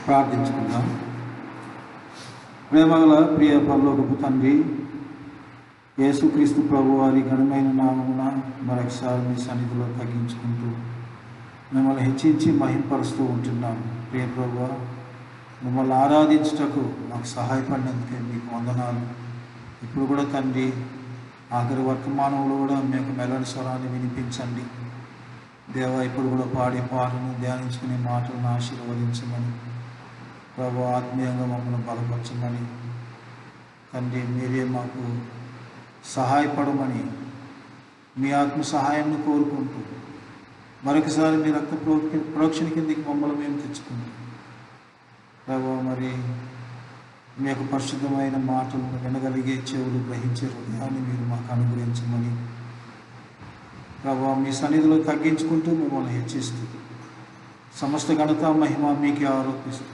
ప్రార్థించుకుందాం. ప్రేమగల ప్రియ పరలోకపు తండ్రి, యేసుక్రీస్తు ప్రభు వారి ఘనమైన నామమున మరొకసారి మీ సన్నిధిలో తగ్గించుకుంటూ మిమ్మల్ని హెచ్చించి మహింపరుస్తూ ఉంటున్నాం. ప్రియ ప్రభువా, మిమ్మల్ని ఆరాధించుటకు మాకు సహాయపడినందుకే మీకు వందనాలు. ఇప్పుడు కూడా తండ్రి, ఆఖరి వర్తమానంలో కూడా మీ యొక్క మెలోడి స్వరాన్ని వినిపించండి దేవా. ఇప్పుడు కూడా పాడే పాటను ధ్యానించుకునే మాటలను ఆశీర్వదించమని ప్రభు, ఆత్మీయంగా మమ్మల్ని బలపరచమని తండ్రి, మీరే మాకు సహాయపడమని మీ ఆత్మ సహాయాన్ని కోరుకుంటూ మరొకసారి మీ రక్త ప్రోక్షణ కిందికి మమ్మల్ని మేము తెచ్చుకుంటాం ప్రభు. మరి మీ యొక్క పరిశుద్ధమైన మాటలను వినగలిగే చెవులు, గ్రహించే హృదయాన్ని మీరు మాకు అనుగ్రహించమని ప్రభు, మీ సన్నిధిలో తగ్గించుకుంటూ మిమ్మల్ని హెచ్చిస్తూ సమస్త ఘనత మహిమ మీకే ఆరోపిస్తూ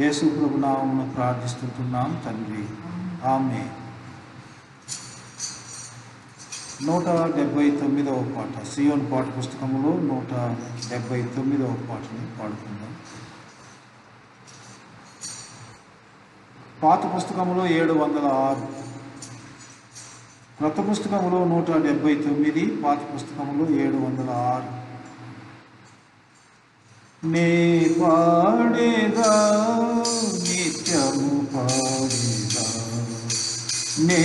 యేసు ప్రభు నామమున ప్రార్థిస్తున్నాం తండ్రి, ఆమేన్. 179వ పాట, సియోను పాట పుస్తకంలో 179వ పాటని పాడుకుందాం. పాత పుస్తకంలో 706, క్రొత్త పుస్తకంలో 179, పాత పుస్తకంలో 706. నే పాడేదా నిత్యము పాడేదా, నే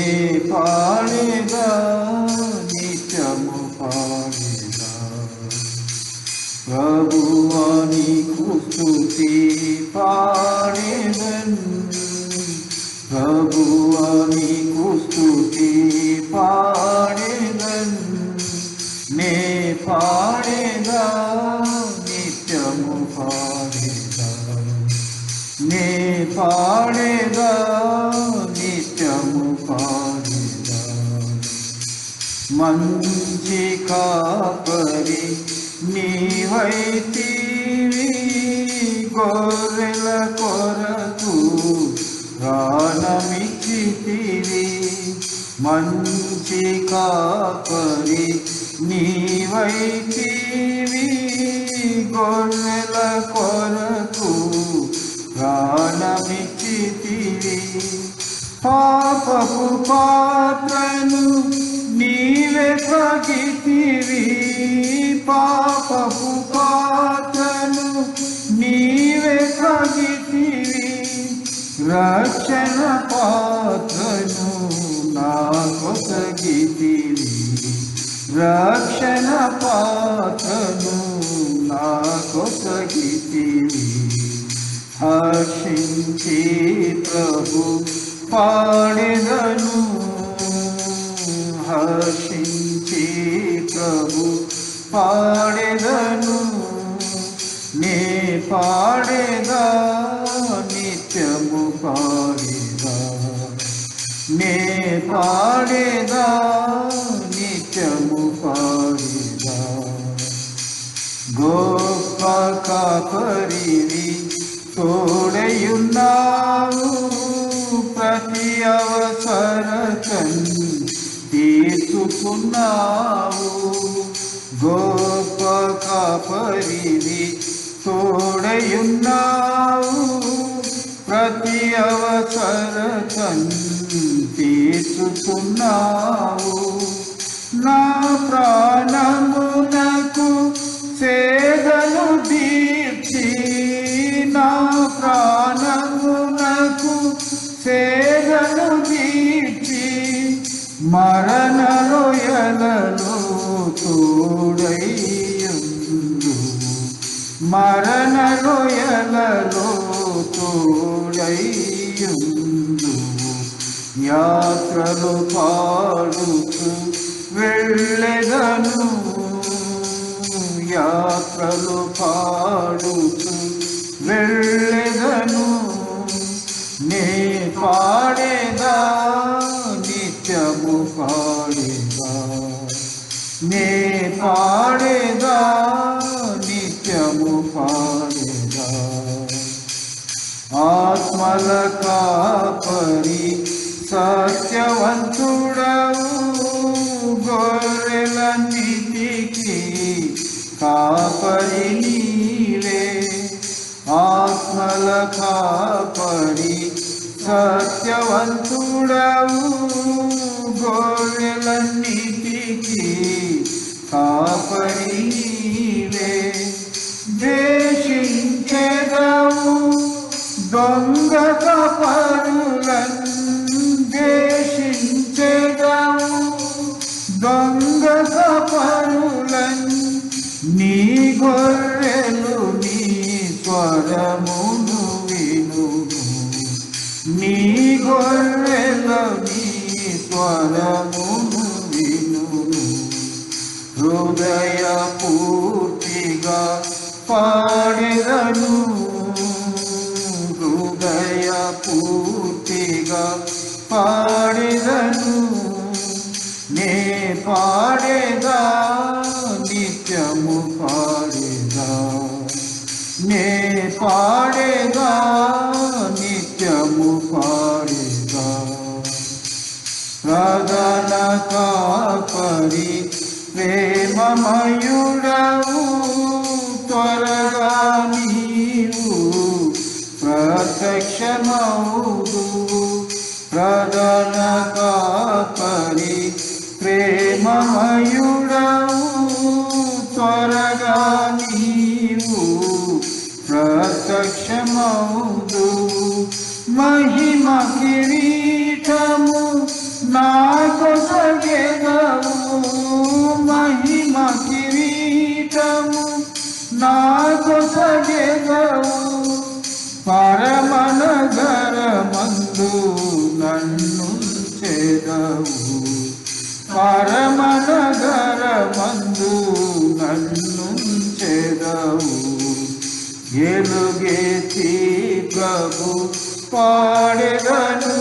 పాడేదా నిత్యము పాడేదా, ప్రభువా నీకు స్తుతి పాడేదన్, ప్రభువా నీకు స్తుతి పాడేదన్, నే పాడేదా నిత్యము పాడేదా, నే పాడేదా నిత్యము పాడేదా. మంచి కాపరి నీవైతివి, గొర్రెల కొరకు ప్రాణమిచ్చితివి. మంచి కాపరి నీవైతివి, గొర్రెల కొరకు ప్రాణమిచ్చితివి. పాపపు పాత్రను నీవే త్రాగితివి, పాపపు పాత్రను నీవే త్రాగితివి. రక్షణ పాత్రను నాకొసగితివి, రక్షణ పాత్రను నాకొసగితివి. హర్షించి ప్రభు పాడెదను, హర్షించి ప్రభు పాడెదను, నే పాడేదా నిత్యము పాడేదా, నే పాడేదా నిత్యము పాడేదా. గొప్ప కాపరివి తోడయున్నావు, ప్రతి అవసరతన్ తీర్చుకున్నావు. గొప్ప కాపరివి తోడయున్నావు, ప్రతి అవసరతన్ తీర్చుకున్నావు. నా ప్రాణమునకు సేదను తీర్చి, నా ప్రాణమునకు సేదను తీర్చి, మరణ లోయలలో తోడైయుండు, మరణ లోయలలో తోడైయుండు. యాత్రలు పాడుతూ వెళ్ళెదను, యాత్రలు పాడుతూ వెళ్ళెదను, నే పాడేదా నిత్యము పాడేదా, నే పాడేదా నిత్యము పాడేదా. ఆత్మల కాపరి సత్యవంతుడవు, గొర్రెలన్నిటికీ కాపరి నీవే. ఆత్మ ఆత్మల కాపరి సత్యవంతుడవు గొర్రెలన్నిటికీ కాపరి నీవే ద్వేషించెదవు దొంగ కాపరులను ద్వేషించెదవు దొంగ కాపరులను నీ గొర్రెలు నీ స్వరమును వినును నీ గొర్రెలు నీ స్వరమును వినును హృదయ పూర్తిగా పాడెదను హృదయ పూర్తిగా పాడెదను నే పాడేదా నిత్యము పాడేదా నే పాడేదా నిత్యము పాడేదా ప్రధాన కాపరి ప్రేమమయుడవు త్వరగా నీవు ప్రత్యక్షమౌదు ప్రధాన కాపరి ప్రేమమయుడవు త్వరగా నీవు ప్రత్యక్షమౌదు మహిమ కిరీటము నాకొసగెదవు మహిమ కిరీటము నాకొసగెదవు పరమనగరమందు నన్ను చేదవు పరమనగరమందు నన్ను చేదవు ఎలుగెత్తి ప్రభు పాడెదను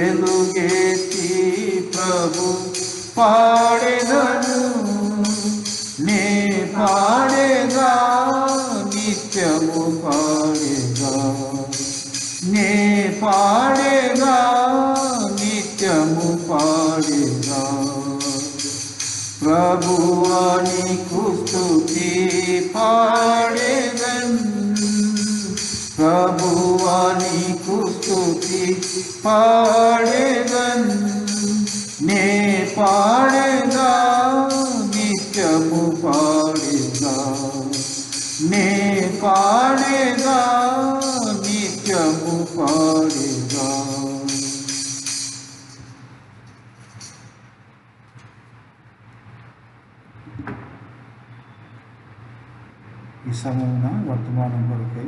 ఎలుగెత్తి ప్రభు పాడెదను నే పాడేదా నిత్యము పాడేదా నే పాడేదా నిత్యము పాడేదా ప్రభువా నీకు స్తుతి పాడేదన్ ప్రభువా నీకు స్తుతి పాడేదన్ నే పాడేదా నిత్యము పాడేదా నే పాడేదా నిత్యము పాడేదా ఈ సమయమున వర్తమానం కొరకై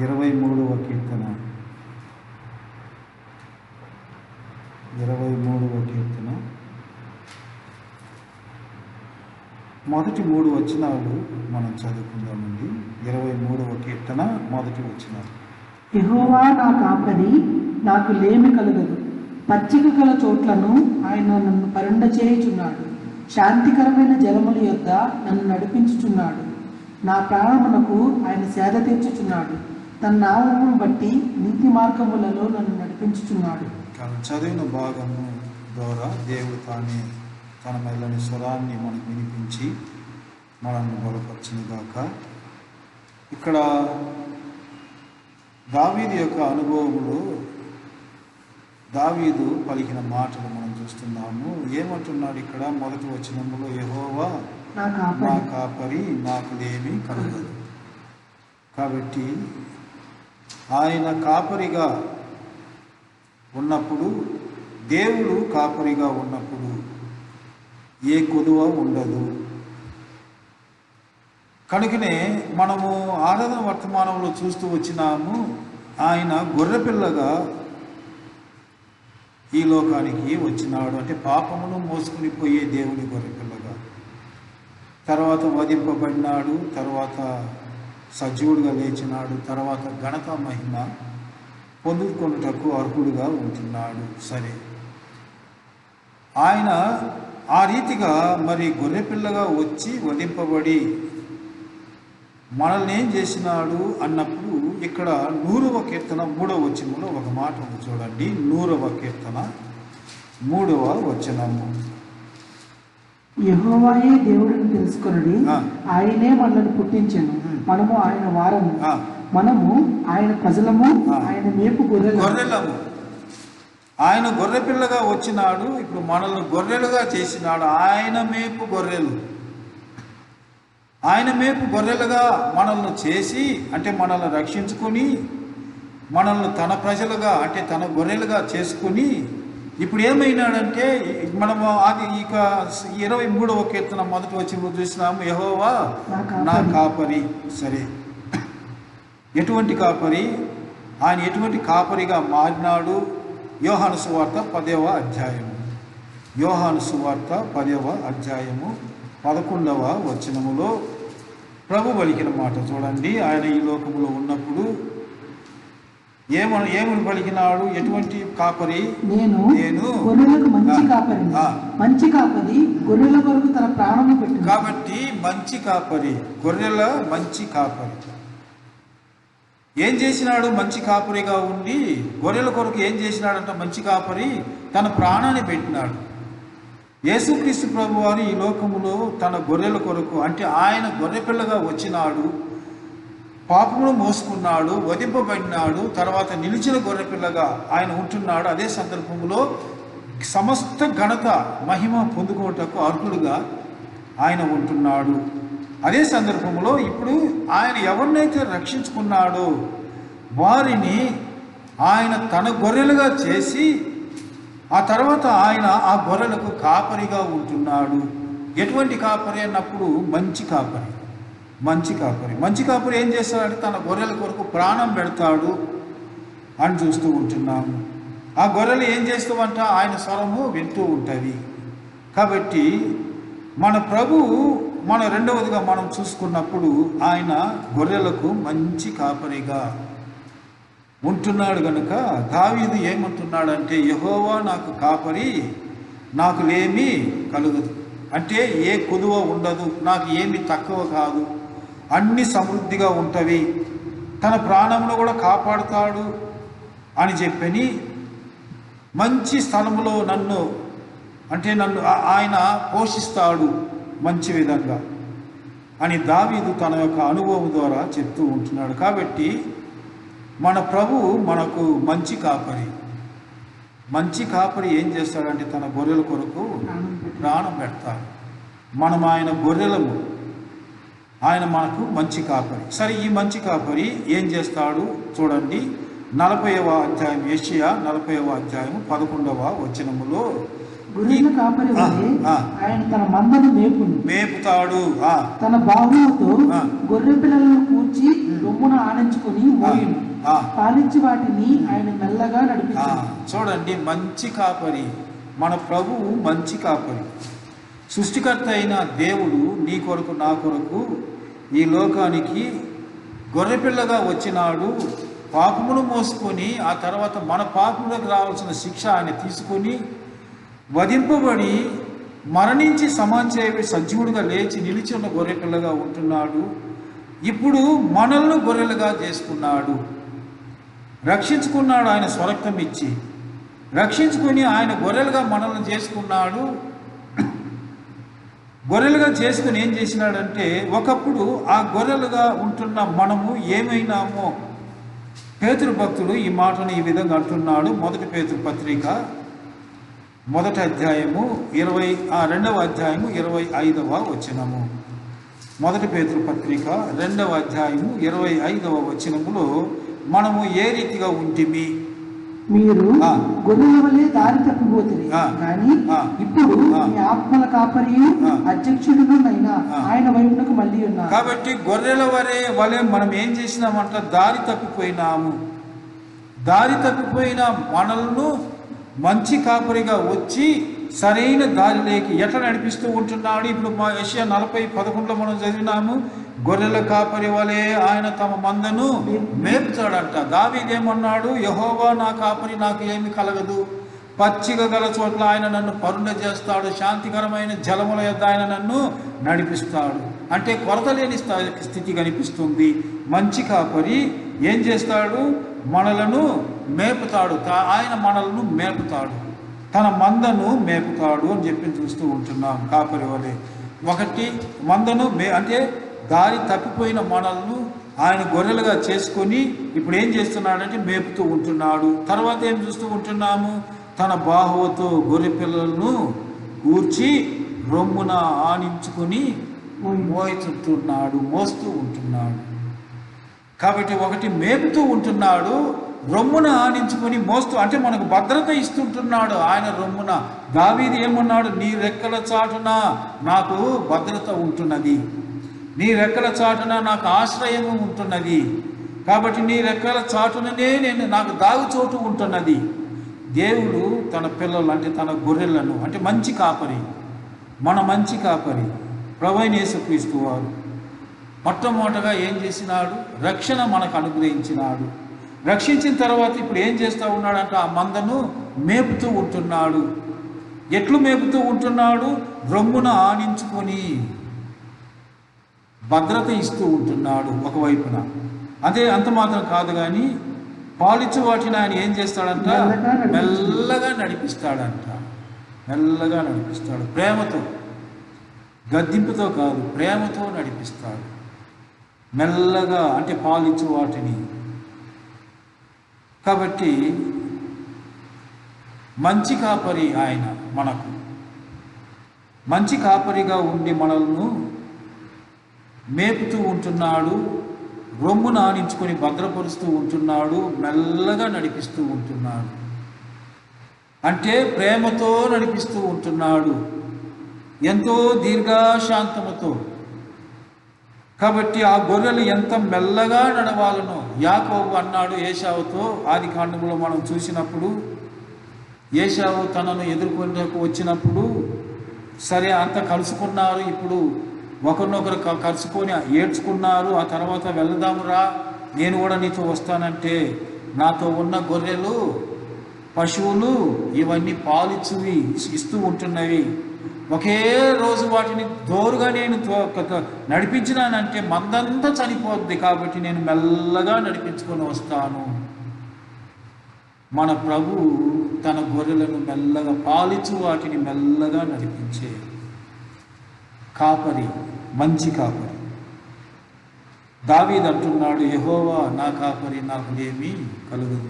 23వ కీర్తన 23వ కీర్తన మొదటి 3 వచనాలు మనం చదువుకుందామండి. 23వ కీర్తన మొదటి వచనాలు. యెహోవా నా కాపరి, నాకు లేమి కలుగదు. పచ్చిక గల చోట్లను ఆయన నన్ను పరుండ చేయుచున్నాడు. శాంతికరమైన జలముల యొద్ద నన్ను నడిపించుచున్నాడు. నా ప్రాణమునకు ఆయన సేద తీర్చుచున్నాడు. తన నామమును బట్టి నీతి మార్గములలో నన్ను నడిపించుచున్నాడు. చదివిన భాగము ద్వారా దేవుడు తానే తన మెల్లని స్వరాన్ని మనకు వినిపించి మనల్ని బలపరచునుగాక. ఇక్కడ దావీదు యొక్క అనుభవములో దావీదు పలికిన మాటలు మనం చూస్తున్నాము. ఏమంటున్నాడు ఇక్కడ మొదటి వచనములో? యెహోవా నా కాపరి, నాకు లేమి కలుగదు. కాబట్టి ఆయన కాపరిగా ఉన్నప్పుడు, దేవుడు కాపరిగా ఉన్నప్పుడు ఏ కొదువ ఉండదు. కనుకనే మనము ఆరాధన వర్తమానంలో చూస్తూ వచ్చినాము, ఆయన గొర్రెపిల్లగా ఈ లోకానికి వచ్చినాడు. అంటే పాపమును మోసుకుని పోయే దేవుని గొర్రెపిల్లగా. తర్వాత వధింపబడినాడు, తర్వాత సజీవుడిగా లేచినాడు, తర్వాత ఘనత మహిమ పొందుకొనుటకు అర్హుడుగా ఉంటున్నాడు. సరే, ఆయన ఆ రీతిగా మరి గొర్రెపిల్లగా వచ్చి వధింపబడి మనల్ని ఏం చేసినాడు అన్నప్పుడు ఇక్కడ 100వ కీర్తన 3వ వచనంలో ఒక మాట ఉంది చూడండి. 100వ కీర్తన 3వ వచనము. యెహోవాయే దేవుడిని తెలుసుకొనుడి, ఆ. ఆయనే మనల్ని పుట్టించెను, మనము ఆయన వారము, ఆ. మనము ఆయన ప్రజలము, ఆ. ఆయన మేపు గొర్రెలము. గొర్రెలము. ఆయన గొర్రె పిల్లగా వచ్చినాడు, ఇప్పుడు మనల్ని గొర్రెలుగా చేసినాడు. ఆయన మేపు గొర్రెలు, ఆయన మేపు గొర్రెలుగా మనల్ని చేసి, అంటే మనల్ని రక్షించుకొని మనల్ని తన ప్రజలుగా అంటే తన గొర్రెలుగా చేసుకొని ఇప్పుడు ఏమైనాడంటే మనము అది ఇక 23వ కీర్తన మొదటి వచనంలో చూసినాము, యెహోవా నా కాపరి. సరే, ఎటువంటి కాపరి? ఆయన ఎటువంటి కాపరిగా మారినాడు? యోహాను సువార్త 10వ అధ్యాయము, యోహాను సువార్త 10వ అధ్యాయము 11వ వచనములో ప్రభు పలికిన మాట చూడండి. ఆయన ఈ లోకములో ఉన్నప్పుడు ఏమని పలికినాడు? ఎటువంటి కాపరి? నేను గొర్రెలకు మంచి కాపరిని. మంచి కాపరి గొర్రెల కొరకు తన ప్రాణము పెట్టు. కాబట్టి మంచి కాపరి, గొర్రెల మంచి కాపరి ఏం చేసినాడు? మంచి కాపరిగా ఉండి గొర్రెల కొరకు ఏం చేసినాడంట? మంచి కాపరి తన ప్రాణాన్ని పెట్టినాడు. యేసుక్రీస్తు ప్రభు వారు ఈ లోకములో తన గొర్రెల కొరకు, అంటే ఆయన గొర్రె పిల్లగా వచ్చినాడు, పాపమును మోసుకున్నాడు, వధింపబడినాడు, తర్వాత నిలిచిన గొర్రె పిల్లగా ఆయన ఉంటున్నాడు. అదే సందర్భంలో సమస్త ఘనత మహిమ పొందుకోవటకు అర్హులుగా ఆయన ఉంటున్నాడు. అదే సందర్భంలో ఇప్పుడు ఆయన ఎవరినైతే రక్షించుకున్నాడో వారిని ఆయన తన గొర్రెలుగా చేసి ఆ తర్వాత ఆయన ఆ గొర్రెలకు కాపరిగా ఉంటున్నాడు. ఎటువంటి కాపరి అన్నప్పుడు మంచి కాపరి. మంచి కాపరి, మంచి కాపరి ఏం చేస్తాడంటే తన గొర్రెల కొరకు ప్రాణం పెడతాడు అని చూస్తూ ఉంటున్నాము. ఆ గొర్రెలు ఏం చేస్తామంట? ఆయన స్వరము వింటూ ఉంటుంది. కాబట్టి మన ప్రభువు మన రెండవదిగా మనం చూసుకున్నప్పుడు ఆయన గొర్రెలకు మంచి కాపరిగా ఉంటున్నాడు కనుక దావీదు ఏమంటున్నాడంటే, యెహోవా నాకు కాపరి, నాకు లేమి కలుగదు. అంటే ఏ కొదువ ఉండదు, నాకు ఏమి తక్కువ కాదు, అన్ని సమృద్ధిగా ఉంటవి, తన ప్రాణమును కూడా కాపాడుతాడు అని చెప్పని మంచి స్థలములో నన్ను ఆయన పోషిస్తాడు మంచి విధంగా అని దావీదు తన యొక్క అనుభవం ద్వారా చెప్తూ ఉంటున్నాడు. కాబట్టి మన ప్రభువు మనకు మంచి కాపరి. మంచి కాపరి ఏం చేస్తాడంటే తన గొర్రెల కొరకు ప్రాణం పెడతాడు. మనం ఆయన గొర్రెలము, ఆయన మనకు మంచి కాపరి. సరే, ఈ మంచి కాపరి ఏం చేస్తాడు చూడండి. 40వ అధ్యాయం, యెషయా 40వ అధ్యాయం 11వ వచనములో గొర్రెల కాపరి వలె ఆయన తన మందను మేపుతాడు. తన బాహువుతో గొర్రె పిల్లలను కూర్చి రొమ్మున ఆడించుకొని మోయును, పాలించి వాటిని ఆయన మెల్లగా నడిపించాడు. చూడండి, మంచి కాపరి మన ప్రభువు మంచి కాపరి. సృష్టికర్త అయిన దేవుడు నీ కొరకు నా కొరకు ఈ లోకానికి గొర్రెపిల్లగా వచ్చినాడు. పాపమును మోసుకొని ఆ తర్వాత మన పాపములకు రావాల్సిన శిక్ష ఆయన తీసుకొని వధింపబడి మరణించి సమాజ సజీవుడిగా లేచి నిలిచి ఉన్న గొర్రెపిల్లగా ఉంటున్నాడు. ఇప్పుడు మనల్ని గొర్రెలుగా చేసుకున్నాడు, రక్షించుకున్నాడు. ఆయన స్వరక్తం ఇచ్చి రక్షించుకొని ఆయన గొర్రెలుగా మనల్ని చేసుకున్నాడు. గొర్రెలుగా చేసుకుని ఏం చేసినాడంటే, ఒకప్పుడు ఆ గొర్రెలుగా ఉంటున్న మనము ఏమైనామో పేతురు భక్తుడు ఈ మాటను ఈ విధంగా అంటున్నాడు. 1 పేతురు పత్రిక 1వ అధ్యాయము 2వ అధ్యాయము 25వ వచనము. 1 పేతురు పత్రిక 2వ అధ్యాయము 25వ వచనములో మనము ఏ రీతిగా ఉంటిమి? మీరు గొర్రెల వలె దారి తప్పిపోతుంది, కానీ ఇప్పుడు మీ ఆత్మల కాపరియు అధ్యక్షుడునైనా ఆయన వైపునకు మళ్ళీ ఉన్నారు. కాబట్టి గొర్రెల వలె మనం ఏం చేసినామంట? దారి తప్పిపోయినాము. దారి తప్పిపోయిన మనల్ని మంచి కాపరిగా వచ్చి సరైన దారిలోకి ఎట్లా నడిపిస్తూ ఉంటున్నాడు. ఇప్పుడు మా యెషయా 40:11 మనం చదివినాము, గొర్రెల కాపరి వలె ఆయన తమ మందను మేపుతాడంట. దావీదేమన్నాడు? యెహోవా నా కాపరి, నాకు ఏమి కలగదు, పచ్చిక గల చోట్ల ఆయన నన్ను పరుండ చేస్తాడు, శాంతికరమైన జలముల యొద్ద ఆయన నన్ను నడిపిస్తాడు. అంటే కొరత లేని స్థితి కనిపిస్తుంది. మంచి కాపరి ఏం చేస్తాడు? మనలను మేపుతాడు. ఆయన మనలను మేపుతాడు. తన మందను మేపుతాడు అని చెప్పి చూస్తూ ఉంటున్నాం. కాపరి వలె ఒకటి మందను అంటే దారి తప్పిపోయిన మనల్ని ఆయన గొర్రెలుగా చేసుకొని ఇప్పుడు ఏం చేస్తున్నాడంటే మేపుతూ ఉంటున్నాడు. తర్వాత ఏం చూస్తూ ఉంటున్నాము, తన బాహువుతో గొర్రె పిల్లలను కూర్చి రొమ్మున ఆనించుకొని మోస్తూ ఉంటున్నాడు. కాబట్టి ఒకటి మేపుతూ ఉంటున్నాడు, రొమ్మున ఆనించుకొని మోస్తూ, అంటే మనకు భద్రత ఇస్తుంటున్నాడు ఆయన రొమ్మున. దావీదు ఏమన్నాడు, నీ రెక్కల చాటున నాకు భద్రత ఉంటున్నది, నీ రెక్కల చాటున నాకు ఆశ్రయము ఉంటున్నది, కాబట్టి నీ రెక్కల చాటుననే నాకు దాగు చోటు ఉంటున్నది. దేవుడు తన పిల్లలు అంటే తన గొర్రెలను, అంటే మంచి కాపరి, మన మంచి కాపరి ప్రభువైన యేసుక్రీస్తు వారు మొట్టమొదటగా ఏం చేసినాడు, రక్షణ మనకు అనుగ్రహించినాడు. రక్షించిన తర్వాత ఇప్పుడు ఏం చేస్తూ ఉన్నాడంటే ఆ మందను మేపుతూ ఉంటున్నాడు. ఎట్లు మేపుతూ ఉంటున్నాడు, రొమ్మున ఆనించుకొని భద్రత ఇస్తూ ఉంటున్నాడు ఒకవైపున. అదే అంత మాత్రం కాదు కానీ పాలిచ్చు వాటిని ఆయన ఏం చేస్తాడంట, మెల్లగా నడిపిస్తాడంట. మెల్లగా నడిపిస్తాడు, ప్రేమతో, గద్దింపుతో కాదు, ప్రేమతో నడిపిస్తాడు మెల్లగా, అంటే పాలిచ్చు వాటిని. కాబట్టి మంచి కాపరి ఆయన, మనకు మంచి కాపరిగా ఉండి మనల్ని మేపుతూ ఉంటున్నాడు, రొమ్మున ఆనించుకొని భద్రపరుస్తూ ఉంటున్నాడు, మెల్లగా నడిపిస్తూ ఉంటున్నాడు, అంటే ప్రేమతో నడిపిస్తూ ఉంటున్నాడు, ఎంతో దీర్ఘశాంతముతో. కాబట్టి ఆ గొర్రెలు ఎంత మెల్లగా నడవాలనో యాకోబు అన్నాడు ఏశావుతో. ఆది కాండంలో మనం చూసినప్పుడు ఏశావు తనను ఎదుర్కొనేకు వచ్చినప్పుడు సరే అంత కలుసుకున్నారు, ఇప్పుడు ఒకరినొకరు కలుసుకొని ఏడ్చుకున్నారు. ఆ తర్వాత వెళ్దామురా, నేను కూడా నీతో వస్తానంటే నాతో ఉన్న గొర్రెలు, పశువులు ఇవన్నీ పాలిచ్చువి ఇస్తూ ఉంటున్నవి. ఒకే రోజు వాటిని దోరుగా నేను నడిపించినానంటే మందంతా చనిపోద్ది, కాబట్టి నేను మెల్లగా నడిపించుకొని వస్తాను. మన ప్రభు తన గొర్రెలను మెల్లగా పాలిచ్చు వాటిని మెల్లగా నడిపించే కాపరి, మంచి కాపరి. దావీదు అంటున్నాడు, యెహోవా నా కాపరి, నాకు ఏమీ కలుగదు,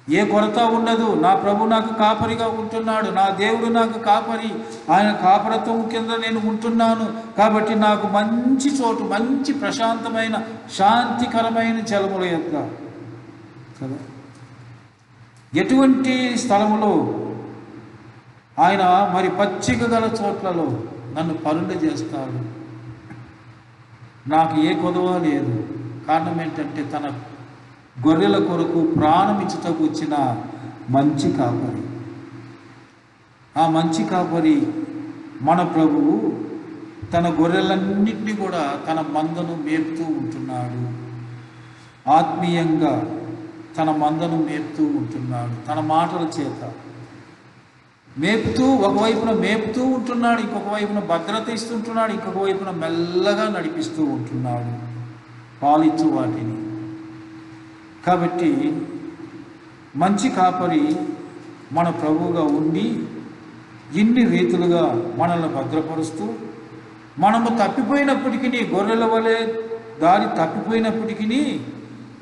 ఏ కొరత ఉండదు. నా ప్రభు నాకు కాపరిగా ఉంటున్నాడు, నా దేవుడు నాకు కాపరి, ఆయన కాపరత్వం కింద నేను ఉంటున్నాను. కాబట్టి నాకు మంచి చోటు, మంచి ప్రశాంతమైన శాంతికరమైన జలముల యొక్క కదా ఎటువంటి స్థలములో ఆయన మరి పచ్చిక గల చోట్లలో నన్ను పరుండ చేస్తాడు. నాకు ఏ కొదవ లేదు. కారణం ఏంటంటే తన గొర్రెల కొరకు ప్రాణం ఇచ్చుటకు వచ్చిన మంచి కాపరి. ఆ మంచి కాపరి మన ప్రభువు తన గొర్రెలన్నింటినీ కూడా తన మందను మేపుతూ ఉంటున్నాడు. ఆత్మీయంగా తన మందను మేపుతూ ఉంటున్నాడు, తన మాటల చేత మేపుతూ, ఒకవైపున మేపుతూ ఉంటున్నాడు, ఇంకొక వైపున భద్రత ఇస్తుంటున్నాడు, ఇంకొక వైపున మెల్లగా నడిపిస్తూ ఉంటున్నాడు పాలిచ్చు వాటిని. కాబట్టి మంచి కాపరి మన ప్రభువుగా ఉండి ఇన్ని రీతులుగా మనల్ని భద్రపరుస్తూ, మనము తప్పిపోయినప్పటికీ, గొర్రెల వలె దారి తప్పిపోయినప్పటికీ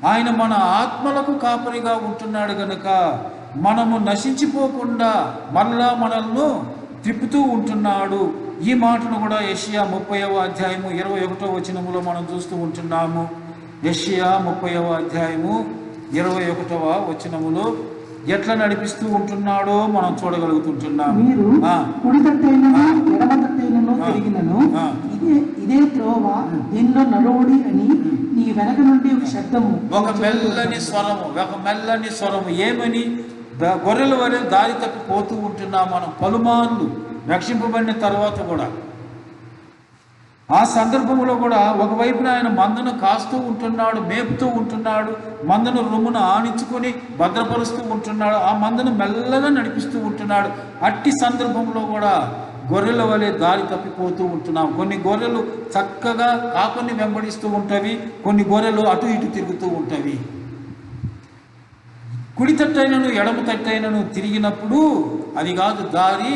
ఆయన మన ఆత్మలకు కాపరిగా ఉంటున్నాడు కనుక మనము నశించిపోకుండా మరలా మనల్ని తిప్పుతూ ఉంటున్నాడు. ఈ మాటను కూడా యెషయా 30వ అధ్యాయము 21వ వచనములో మనం చూస్తూ ఉంటున్నాము. యెషయా 30వ అధ్యాయము 21వ వచనములో ఎట్లా నడిపిస్తూ ఉంటున్నాడో మనం చూడగలుగుతుంటున్నాము. మీరు కుడి తట్టైనను ఎడమ తట్టైనను తిరిగినను ఇదే త్రోవ, దీనిలో నడవడి అని నీ వెనక నుండి ఒక శబ్దము, ఒక మెల్లని స్వరము ఏమని, గొర్రెల వలె దారి తప్పి పోతూ ఉంటున్నాం మనం పలుమార్లు రక్షింపబడిన తర్వాత కూడా. ఆ సందర్భంలో కూడా ఒకవైపున ఆయన మందను కాస్తూ ఉంటున్నాడు, మేపుతూ ఉంటున్నాడు, మందను రొమ్మును ఆనించుకొని భద్రపరుస్తూ ఉంటున్నాడు, ఆ మందను మెల్లగా నడిపిస్తూ ఉంటున్నాడు. అట్టి సందర్భంలో కూడా గొర్రెల వలె దారి తప్పిపోతూ ఉంటున్నాం. కొన్ని గొర్రెలు చక్కగా కాపరిని వెంబడిస్తూ ఉంటవి, కొన్ని గొర్రెలు అటు ఇటు తిరుగుతూ ఉంటవి. కుడి తట్టైనను ఎడమ తట్టైనను తిరిగినప్పుడు అది కాదు దారి,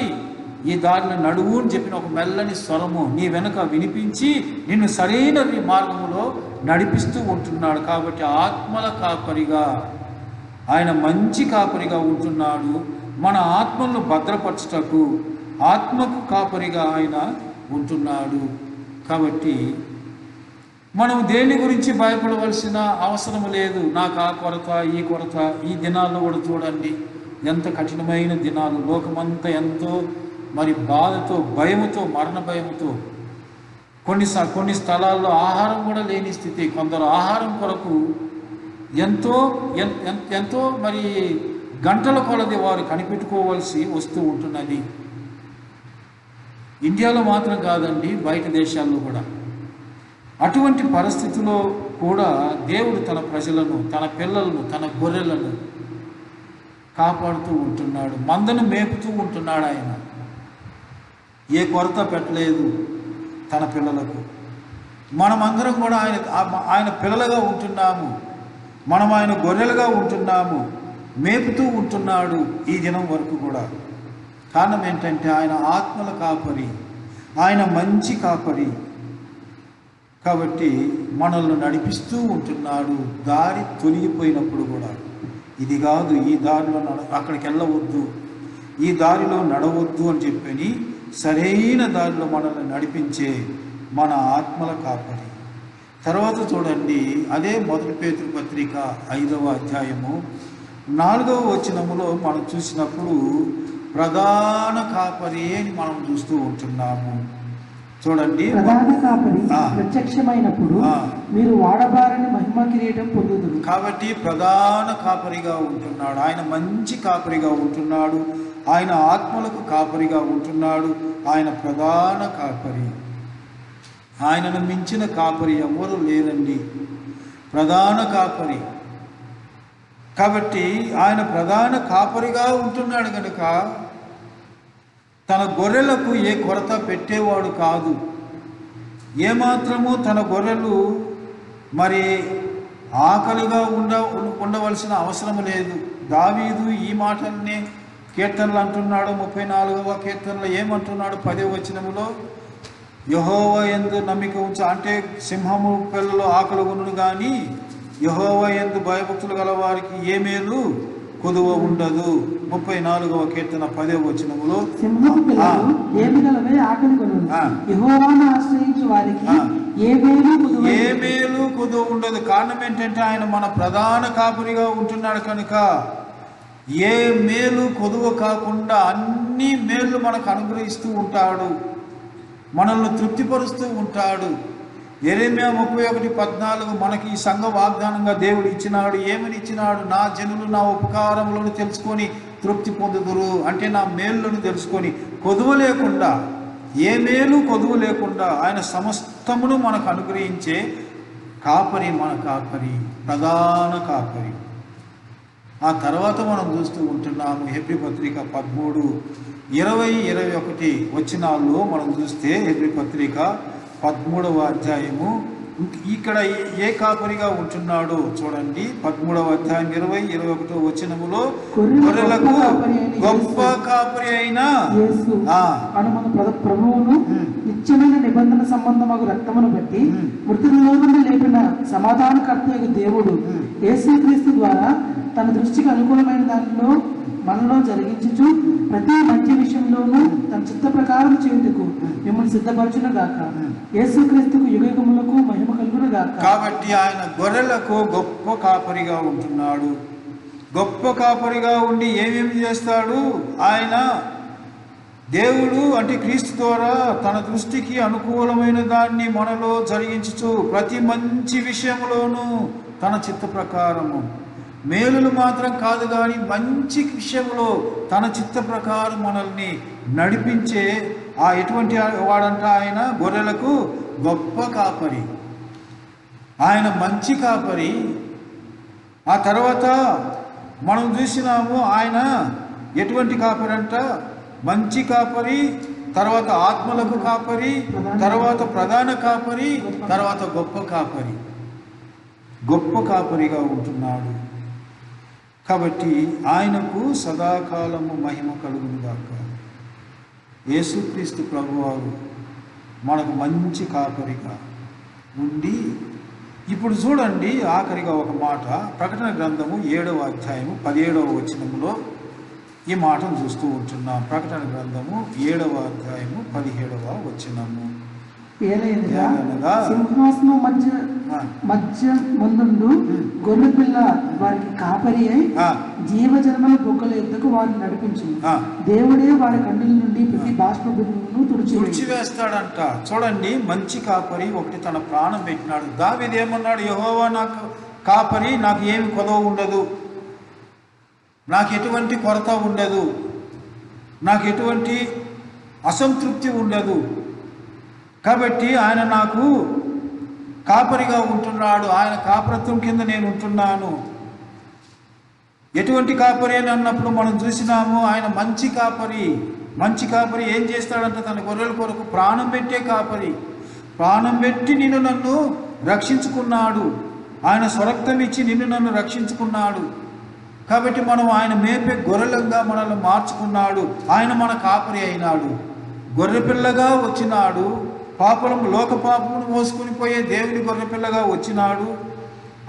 ఈ దారిని నడువు అని చెప్పిన ఒక మెల్లని స్వరము నీ వెనుక వినిపించి నిన్ను సరైన మార్గంలో నడిపిస్తూ ఉంటున్నాడు. కాబట్టి ఆత్మల కాపరిగా ఆయన మంచి కాపరిగా ఉంటున్నాడు. మన ఆత్మలను భద్రపరచుటకు ఆత్మకు కాపరిగా ఆయన ఉంటున్నాడు. కాబట్టి మనం దేని గురించి భయపడవలసిన అవసరం లేదు. నాకు ఆ కొరత, ఈ కొరత. ఈ దినాల్లో కూడా చూడండి ఎంత కఠినమైన దినాలు. లోకమంతా ఎంతో మరి బాధతో, భయముతో, మరణ భయముతో, కొన్ని స్థలాల్లో ఆహారం కూడా లేని స్థితి. కొందరు ఆహారం కొరకు ఎంతో మరి గంటల కొలది వారు కనిపెట్టుకోవాల్సి వస్తూ ఉంటున్నది. ఇండియాలో మాత్రం కాదండి, బయట దేశాల్లో కూడా. అటువంటి పరిస్థితిలో కూడా దేవుడు తన ప్రజలను, తన పిల్లలను, తన గొర్రెలను కాపాడుతూ ఉంటున్నాడు. మందను మేపుతూ ఉంటున్నాడు. ఆయన ఏ కొరత పెట్టలేదు తన పిల్లలకు. మనమందరం కూడా ఆయన పిల్లలుగా ఉంటున్నాము. మనం ఆయన గొర్రెలుగా ఉంటున్నాము. మేపుతూ ఉంటున్నాడు ఈ దినం వరకు కూడా. కారణం ఏంటంటే ఆయన ఆత్మల కాపరి, ఆయన మంచి కాపరి. కాబట్టి మనల్ని నడిపిస్తూ ఉంటున్నాడు. దారి తొలగిపోయినప్పుడు కూడా ఇది కాదు, ఈ దారిలో అక్కడికి వెళ్ళవద్దు, ఈ దారిలో నడవద్దు అని చెప్పని సరైన దారిలో మనల్ని నడిపించే మన ఆత్మల కాపరి. తర్వాత చూడండి, అదే మొదటి పేతురు పత్రిక 5వ అధ్యాయము 4వ వచనములో మనం చూసినప్పుడు ప్రధాన కాపరి అని మనం చూస్తూ ఉంటున్నాము. చూడండి, ప్రధాన కాపరి ప్రత్యక్షమైనప్పుడు మీరు వాడబారని మహిమ కిరీటం పొందుదురు. కాబట్టి ప్రధాన కాపరిగా ఉంటున్నాడు. ఆయన మంచి కాపరిగా ఉంటున్నాడు. ఆయన ఆత్మలకు కాపరిగా ఉంటున్నాడు. ఆయన ప్రధాన కాపరి. ఆయనను మించిన కాపరి ఎవరు లేరండి, ప్రధాన కాపరి. కాబట్టి ఆయన ప్రధాన కాపరిగా ఉంటున్నాడు కనుక తన గొర్రెలకు ఏ కొరత పెట్టేవాడు కాదు. ఏమాత్రము తన గొర్రెలు మరి ఆకలిగా ఉండవలసిన అవసరం లేదు. దావీదు ఈ మాటల్ని కీర్తనలు అంటున్నాడు. 34వ కీర్తనలో ఏమంటున్నాడు? 10వ వచనములో యెహోవా యందు నమ్మిక ఉంచు, అంటే సింహము పిల్లలు ఆకలి కొనును కానీ యెహోవా యందు భయభక్తులు గల వారికి ఏ మేలు కొదువ ఉండదు. 34వ కీర్తన 10వ వచనములో సింహపు పిల్లలు ఏమి గలవే ఆకలి కొనును, యెహోవాను ఆశ్రయించు వారికి ఏ మేలు కొదువ ఉండదు. కారణం ఏంటంటే ఆయన మన ప్రధాన కాపురిగా ఉంటున్నాడు కనుక ఏ మేలు కొదువ కాకుండా అన్ని మేలు మనకు అనుగ్రహిస్తూ ఉంటాడు, మనల్ని తృప్తిపరుస్తూ ఉంటాడు. యెరెమీయా 31:14 మనకి ఈ సంఘ వాగ్దానంగా దేవుడు ఇచ్చినాడు. ఏమని ఇచ్చినాడు? నా జనులు నా ఉపకారములను తెలుసుకొని తృప్తి పొందుదురు. అంటే నా మేలులను తెలుసుకొని కొదువ లేకుండా, ఏ మేలు కొదువ లేకుండా ఆయన సమస్తమును మనకు అనుగ్రహించే కాపరి మన కాపరి, ప్రధాన కాపరి. ఆ తర్వాత మనం చూస్తూ ఉంటున్నాము హెబ్రీ పత్రిక 13:20-21 వచనాల్లో మనం చూస్తే హెబ్రీ పత్రిక 13వ అధ్యాయము ఇక్కడ ఏ కాపరిగా ఉంటున్నాడో చూడండి. 13వ అధ్యాయం 20-21 వచనములో గొర్రెలకు గొప్ప కాపరి అయిన ప్రభువును నిత్యమైన నిబంధన సంబంధమగు రక్తమును బట్టి మృతుల్లో నుండి లేపిన సమాధానకర్త దేవుడు యేసుక్రీస్తు ద్వారా తన దృష్టికి అనుకూలమైన దానిలో మనలో జరిగించుచు ప్రతి మంచి విషయంలోనూ తన చిత్త ప్రకారం చేయుటకు మిమ్మల్ని సిద్ధపరచును గాక. యేసుక్రీస్తుకు యుగయుగములకు మహిమ కలుగును గాక. కాబట్టి ఆయన గొర్రెలకు గొప్ప కాపరిగా ఉంటున్నాడు. గొప్ప కాపరిగా ఉండి ఏమేమి చేస్తాడు? ఆయన దేవుడు అంటే క్రీస్తు ద్వారా తన దృష్టికి అనుకూలమైన దాన్ని మనలో జరిగించుచు ప్రతి మంచి విషయంలోనూ తన చిత్త ప్రకారము, మేలులు మాత్రం కాదు కానీ మంచి విషయంలో తన చిత్త ప్రకారం మనల్ని నడిపించే ఎటువంటి వాడంట ఆయన గొర్రెలకు గొప్ప కాపరి, ఆయన మంచి కాపరి. ఆ తర్వాత మనం చూసినాము ఆయన ఎటువంటి కాపరి అంట? మంచి కాపరి, తర్వాత ఆత్మలకు కాపరి, తర్వాత ప్రధాన కాపరి, తర్వాత గొప్ప కాపరి. గొప్ప కాపరిగా ఉంటున్నాడు. కాబట్టి ఆయనకు సదాకాలము మహిమ కలుగునుగాక. యేసుక్రీస్తు ప్రభువారు మనకు మంచి కాపరిగా ఉండి, ఇప్పుడు చూడండి ఆఖరిగా ఒక మాట, ప్రకటన గ్రంథము 7వ అధ్యాయము 17వ వచనములో ఈ మాటను చూస్తూ ఉంటున్నాం. ప్రకటన గ్రంథము 7వ అధ్యాయము 17వ వచనము. ఏలయనగా సింహాసనం మధ్య ముందుండు గొర్రెపిల్ల వారికి కాపరి అయి జీవజన్మల బొగ్గల యుద్ధకు వారిని నడిపించింది. దేవుడే వారి కన్నుల నుండి ప్రతి బాష్ప బిందువును తుడిచివేస్తాడంట. చూడండి, మంచి కాపరి ఒకటి తన ప్రాణం పెట్టినాడు. దావీదు ఏమన్నాడు? యెహోవా నాకు కాపరి, నాకు ఏమి కొదవ ఉండదు, నాకు ఎటువంటి కొరత ఉండదు, నాకు ఎటువంటి అసంతృప్తి ఉండదు. కాబట్టి ఆయన నాకు కాపరిగా ఉంటున్నాడు, ఆయన కాపరత్వం కింద నేను ఉంటున్నాను. ఎటువంటి కాపరి అని అన్నప్పుడు మనం చూసినాము, ఆయన మంచి కాపరి. మంచి కాపరి ఏం చేస్తాడంటే తన గొర్రెల కొరకు ప్రాణం పెట్టే కాపరి. ప్రాణం పెట్టి నిన్ను నన్ను రక్షించుకున్నాడు. ఆయన స్వరక్తం ఇచ్చి నిన్ను నన్ను రక్షించుకున్నాడు. కాబట్టి మనం ఆయన మేపే గొర్రెలంగా మనల్ని మార్చుకున్నాడు. ఆయన మన కాపరి అయినాడు. గొర్రెపిల్లగా వచ్చినాడు. లోక పాపమును మోసుకుని పోయే దేవుని గొర్రెపిల్లగా వచ్చినాడు.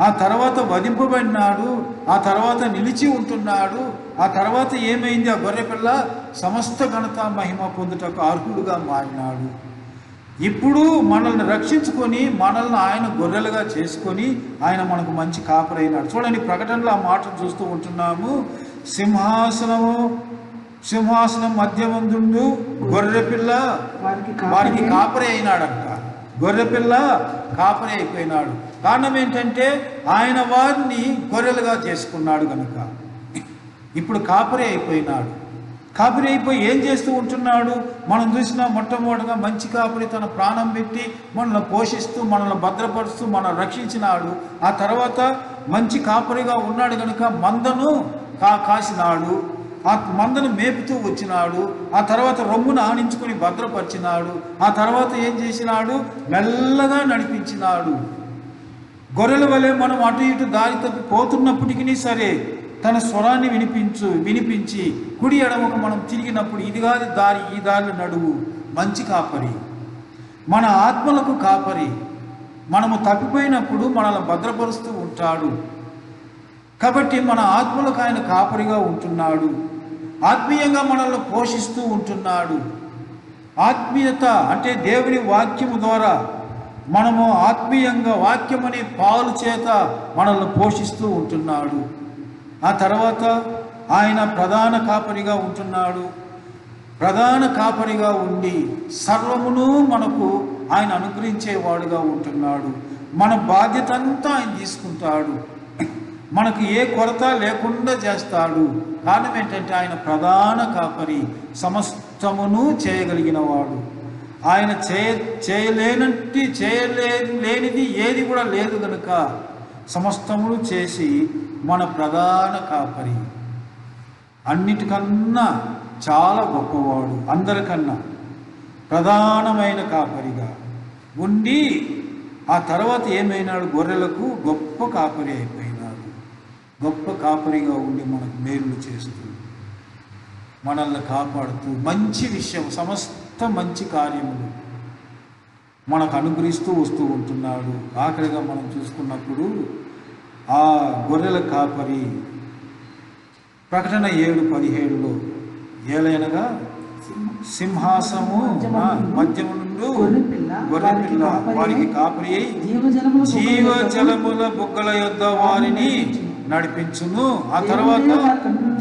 ఆ తర్వాత వధింపబడినాడు. ఆ తర్వాత నిలిచి ఉంటున్నాడు. ఆ తర్వాత ఏమైంది? ఆ గొర్రెపిల్ల సమస్త ఘనత మహిమ పొందుటకు అర్హుడుగా మారినాడు. ఇప్పుడు మనల్ని రక్షించుకొని మనల్ని ఆయన గొర్రెలుగా చేసుకొని ఆయన మనకు మంచి కాపరైనాడు. చూడండి, ప్రకటనలో ఆ మాటను చూస్తూ ఉంటున్నాము. సింహాసనం మధ్యమందుండు గొర్రెపిల్ల వారికి కాపరి అయినాడంట. గొర్రెపిల్ల కాపరి అయిపోయినాడు. కారణం ఏంటంటే ఆయన వారిని గొర్రెలుగా చేసుకున్నాడు కనుక ఇప్పుడు కాపరి అయిపోయినాడు. కాపరి అయిపోయి ఏం చేస్తూ ఉంటున్నాడు? మనం చూసినా మొట్టమొదటిగా మంచి కాపరి తన ప్రాణం పెట్టి మనల్ని పోషిస్తూ మనల్ని భద్రపరుస్తూ మనల్ని రక్షించినాడు. ఆ తర్వాత మంచి కాపరిగా ఉన్నాడు కనుక మందను కాసినాడు. ఆ మందను మేపుతూ వచ్చినాడు. ఆ తర్వాత రొమ్మును ఆనించుకొని భద్రపరిచినాడు. ఆ తర్వాత ఏం చేసినాడు? మెల్లగా నడిపించినాడు. గొర్రెల వలె మనం అటు ఇటు దారి తప్పి పోతున్నప్పటికీ సరే తన స్వరాన్ని వినిపించి కుడి ఎడమకు మనం తిరిగినప్పుడు ఇది కాదు దారి, ఈ దారిలో నడువు. మంచి కాపరి, మన ఆత్మలకు కాపరి. మనము తప్పిపోయినప్పుడు మనల్ని భద్రపరుస్తూ ఉంటాడు. కాబట్టి మన ఆత్మలకు ఆయన కాపరిగా ఉంటున్నాడు. ఆత్మీయంగా మనల్ని పోషిస్తూ ఉంటున్నాడు. ఆత్మీయత అంటే దేవుని వాక్యము ద్వారా మనము ఆత్మీయంగా వాక్యం అనే పాలు చేత మనల్ని పోషిస్తూ ఉంటున్నాడు. ఆ తర్వాత ఆయన ప్రధాన కాపరిగా ఉంటున్నాడు. ప్రధాన కాపరిగా ఉండి సర్వమును మనకు ఆయన అనుగ్రహించేవాడుగా ఉంటున్నాడు. మన బాధ్యత అంతా ఆయన తీసుకుంటాడు. మనకు ఏ కొరత లేకుండా చేస్తాడు. కారణం ఏంటంటే ఆయన ప్రధాన కాపరి, సమస్తమును చేయగలిగిన వాడు. ఆయన చేయలేనిది ఏది కూడా లేదు కనుక సమస్తమును చేసి మన ప్రధాన కాపరి. అన్నిటికన్నా చాలా గొప్పవాడు. అందరికన్నా ప్రధానమైన కాపరిగా ఉండి ఆ తర్వాత ఏమైనాడు? గొర్రెలకు గొప్ప కాపరి అయిపోయినాడు. గొప్ప కాపరిగా ఉండి మనకు మేలు చేస్తూ మనల్ని కాపాడుతూ మంచి విషయం సమస్త మంచి కార్యములు మనకు అనుగ్రహిస్తూ వస్తూ ఉంటున్నాడు. ఆఖరిగా మనం చూసుకున్నప్పుడు ఆ గొర్రెల కాపరి ప్రకటన 7:17లో ఏలైనగా సింహాసనము మధ్యము నుండి గొర్రెపిల్ల వారికి కాపరి అయి జీవజలముల బుగ్గల యొద్ద వారిని నడిపించును. ఆ తర్వాత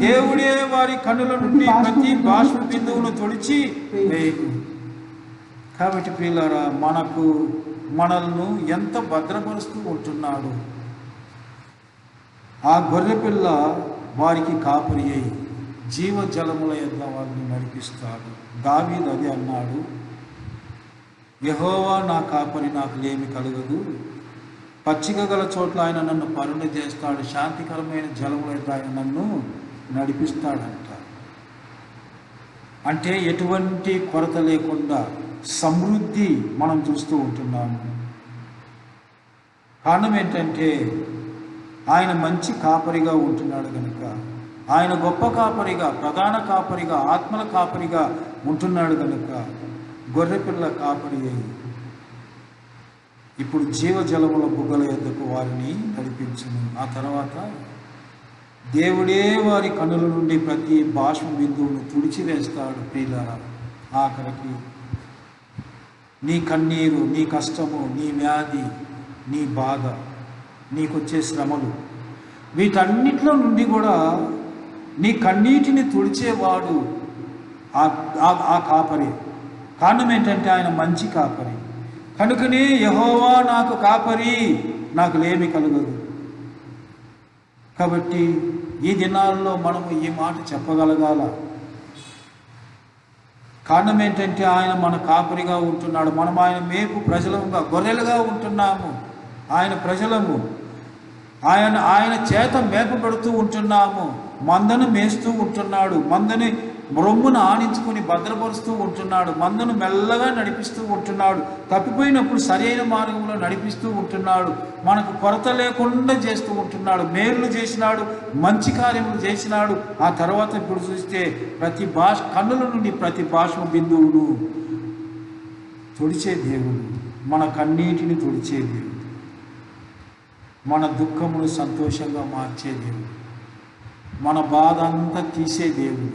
దేవుడే వారి కన్నుల నుండి ప్రతి బాష్ప బిందువును తుడిచి వేయును. కాబట్టి ప్రియులారా, మనల్ని ఎంత భద్రపరుస్తూ ఉంటున్నాడు. ఆ గొర్రెపిల్ల వారికి కాపరి అయి జీవజలముల యొద్ద వారిని నడిపిస్తాడు. దావీదు అదే అన్నాడు, యెహోవా నా కాపరి, నాకు లేమి కలుగదు. పచ్చిక గల చోట్ల ఆయన నన్ను పరుండ చేస్తాడు. శాంతికరమైన జలముల యొద్ద ఆయన నన్ను నడిపిస్తాడంట. అంటే ఎటువంటి కొరత లేకుండా సమృద్ధి మనం చూస్తూ ఉంటున్నాము. కారణం ఏంటంటే ఆయన మంచి కాపరిగా ఉంటున్నాడు కనుక, ఆయన గొప్ప కాపరిగా, ప్రధాన కాపరిగా, ఆత్మల కాపరిగా ఉంటున్నాడు కనుక గొర్రెపిల్ల కాపరి అయి ఇప్పుడు జీవజలముల బుగ్గల యొద్దకు వారిని నడిపించును. ఆ తర్వాత దేవుడే వారి కన్నుల నుండి ప్రతి బాష్ప బిందువును తుడిచివేస్తాడు. ప్రియులారా, ఆఖరికి నీ కన్నీరు, నీ కష్టము, నీ వ్యాధి, నీ బాధ, నీకొచ్చే శ్రమలు, వీటన్నిటిలో నుండి కూడా నీ కన్నీటిని తుడిచేవాడు ఆ కాపరి. కారణం ఏంటంటే ఆయన మంచి కాపరి కనుకనే యెహోవా నాకు కాపరి, నాకు లేమి కలుగదు. కాబట్టి ఈ దినాల్లో మనము ఈ మాట చెప్పగలగాల. కారణం ఏంటంటే ఆయన మన కాపరిగా ఉంటున్నాడు. మనం ఆయన మేపు ప్రజలుగా, గొర్రెలుగా ఉంటున్నాము. ఆయన ప్రజలము, ఆయన చేత మేపబడుతూ ఉంటున్నాము. మందను మేస్తూ ఉంటున్నాడు, మందని రొమ్మును ఆనించుకొని భద్రపరుస్తూ ఉంటున్నాడు, మందను మెల్లగా నడిపిస్తూ ఉంటున్నాడు, తప్పిపోయినప్పుడు సరైన మార్గంలో నడిపిస్తూ ఉంటున్నాడు, మనకు కొరత లేకుండా చేస్తూ ఉంటున్నాడు, మేలు చేసినాడు, మంచి కార్యములు చేసినాడు. ఆ తర్వాత ఇప్పుడు చూస్తే ప్రతి కన్నుల నుండి ప్రతి బాష్ప బిందువును తుడిచే దేవుడు, మన కన్నీటిని తుడిచే దేవుడు, మన దుఃఖమును సంతోషంగా మార్చే దేవుడు, మన బాధ అంతా తీసే దేవుడు,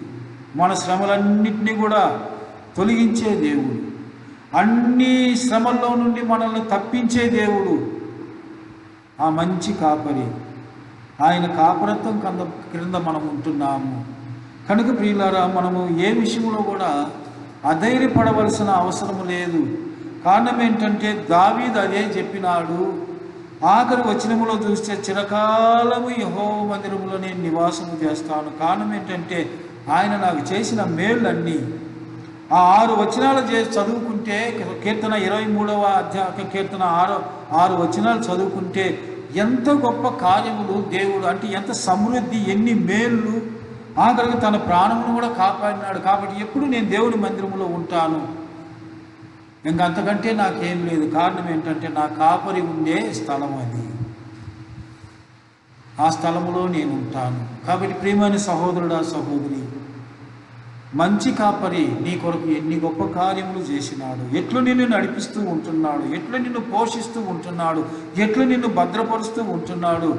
మన శ్రమలన్నింటినీ కూడా తొలగించే దేవుడు, అన్ని శ్రమల్లో నుండి మనల్ని తప్పించే దేవుడు, ఆ మంచి కాపరి. ఆయన కాపరత్వం క్రింద మనం ఉంటున్నాము కనుక ప్రియులారా, మనము ఏ విషయంలో కూడా అధైర్యపడవలసిన అవసరం లేదు. కారణం ఏంటంటే దావీదు అదే చెప్పినాడు. ఆఖరి వచనములో చూస్తే చిరకాలము యెహోవా మందిరములో నేను నివాసము చేస్తాను. కారణం ఏంటంటే ఆయన నాకు చేసిన మేళ్ళన్నీ. ఆ 6 వచనాలు చదువుకుంటే, కీర్తన 23వ అధ్యాయ కీర్తన 6 వచనాలు చదువుకుంటే ఎంత గొప్ప కార్యములు దేవుడు, అంటే ఎంత సమృద్ధి, ఎన్ని మేళ్ళు, ఆఖరికి తన ప్రాణమును కూడా కాపాడినాడు. కాబట్టి ఎప్పుడు నేను దేవుని మందిరములో ఉంటాను, ఇంకంతకంటే నాకేం లేదు. కారణం ఏంటంటే నా కాపరి ఉండే స్థలం అది, ఆ స్థలములో నేను ఉంటాను. కాబట్టి ప్రియమైన సహోదరుడా, సహోదరి, మంచి కాపరి నీ కొరకు ఎన్ని గొప్ప కార్యములు చేసినాడు, ఎట్లు నిన్ను నడిపిస్తూ ఉంటున్నాడు, ఎట్లు నిన్ను పోషిస్తూ ఉంటున్నాడు, ఎట్లు నిన్ను భద్రపరుస్తూ ఉంటున్నాడు,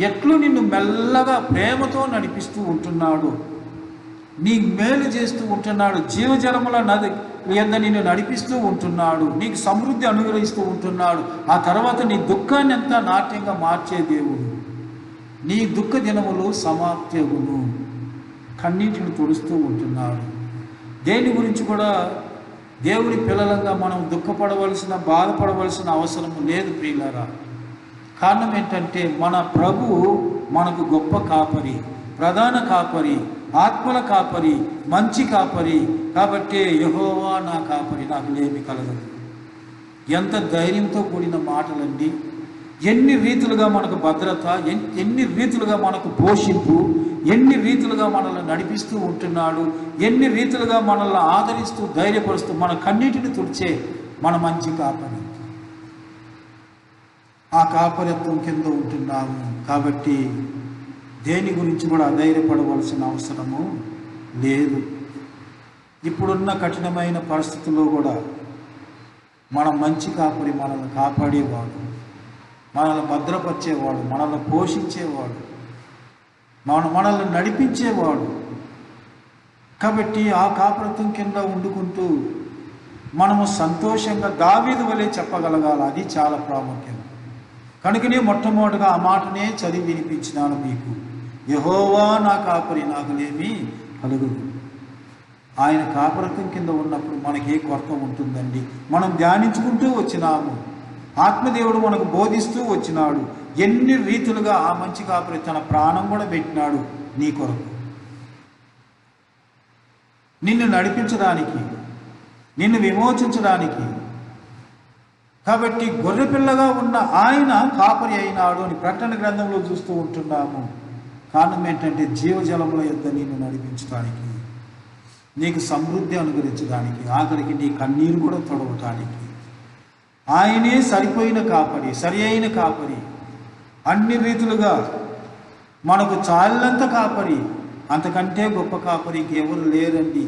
ఎట్లు నిన్ను మెల్లగా ప్రేమతో నడిపిస్తూ ఉంటున్నాడు, నీ మేలు చేస్తూ ఉంటున్నాడు, జీవజలముల నది యొద్ద నిన్ను నడిపిస్తూ ఉంటున్నాడు, నీకు సమృద్ధి అనుగ్రహిస్తూ ఉంటున్నాడు. ఆ తర్వాత నీ దుఃఖాన్ని అంతా నాట్యంగా మార్చే దేవుడు. నీ దుఃఖ దినములు సమాప్తగును, కన్నీటిని తుడుస్తూ ఉంటున్నాడు. దేని గురించి కూడా దేవుని పిల్లలంగా మనం దుఃఖపడవలసిన, బాధపడవలసిన అవసరం లేదు ప్రియులారా. కారణం ఏంటంటే మన ప్రభువు మనకు గొప్ప కాపరి, ప్రధాన కాపరి, ఆత్మల కాపరి, మంచి కాపరి. కాబట్టి యెహోవా నా కాపరి, నాకు లేమి కలగదు. ఎంత ధైర్యంతో కూడిన మాటలండి. ఎన్ని రీతులుగా మనకు భద్రత, ఎన్ని రీతులుగా మనకు పోషింపు, ఎన్ని రీతులుగా మనల్ని నడిపిస్తూ ఉంటున్నాడు, ఎన్ని రీతులుగా మనల్ని ఆదరిస్తూ ధైర్యపరుస్తూ మన కన్నీటిని తుడిచే మన మంచి కాపరి. ఆ కాపరత్వం కింద ఉంటున్నాము. కాబట్టి దేని గురించి కూడా అధైర్యపడవలసిన అవసరము లేదు. ఇప్పుడున్న కఠినమైన పరిస్థితుల్లో కూడా మన మంచి కాపరి మనల్ని కాపాడేవాడు, మనల్ని భద్రపరిచేవాడు, మనల్ని పోషించేవాడు, మనల్ని నడిపించేవాడు. కాబట్టి ఆ కాపరత్వం కింద వండుకుంటూ మనము సంతోషంగా దావీదు వలె చెప్పగలగాలి. అది చాలా ప్రాముఖ్యం. కనుకనే మొట్టమొదటిగా ఆ మాటనే చదివి వినిపించినాను మీకు. యెహోవా నా కాపరి, నాకు లేమి కలుగదు. ఆయన కాపరత్వం కింద ఉన్నప్పుడు మనకి ఏ కొరత ఉంటుందండి? మనం ధ్యానించుకుంటూ వచ్చినాము, ఆత్మదేవుడు మనకు బోధిస్తూ వచ్చినాడు. ఎన్ని రీతులుగా ఆ మంచి కాపరి తన ప్రాణం కూడా పెట్టినాడు నీ కొరకు, నిన్ను నడిపించడానికి, నిన్ను విమోచించడానికి. కాబట్టి గొర్రెపిల్లగా ఉన్న ఆయన కాపరి అయినాడు అని ప్రకటన గ్రంథంలో చూస్తూ ఉంటున్నాము. కారణం ఏంటంటే జీవజలముల యొద్ద నిన్ను నడిపించడానికి, నీకు సమృద్ధి అనుగ్రహించడానికి, ఆఖరికి నీ కన్నీరు కూడా తొడవటానికి ఆయనే సరిపోయిన కాపరి, సరి అయిన కాపరి. అన్ని రీతులుగా మనకు చాలంత కాపరి, అంతకంటే గొప్ప కాపరి ఇంకెవరు లేరండి.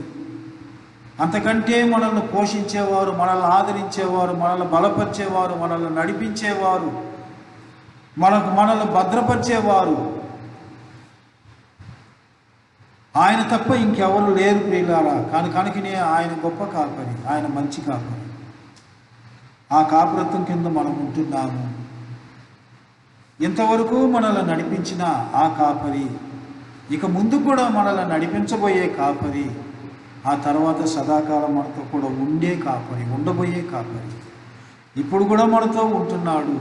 అంతకంటే మనల్ని పోషించేవారు, మనల్ని ఆదరించేవారు, మనల్ని బలపరిచేవారు, మనల్ని నడిపించేవారు, మనల్ని భద్రపరిచేవారు ఆయన తప్ప ఇంకెవరు లేరు ప్రియులారా. కనుకనే ఆయన గొప్ప కాపరి, ఆయన మంచి కాపరి. ఆ కాపురత్వం కింద మనం ఉంటున్నాము. ఇంతవరకు మనల్ని నడిపించిన ఆ కాపరి ఇక ముందు కూడా మనల్ని నడిపించబోయే కాపరి, ఆ తర్వాత సదాకాలం మనతో కూడా ఉండే కాపరి, ఉండబోయే కాపరి. ఇప్పుడు కూడా మనతో ఉంటున్నాడు.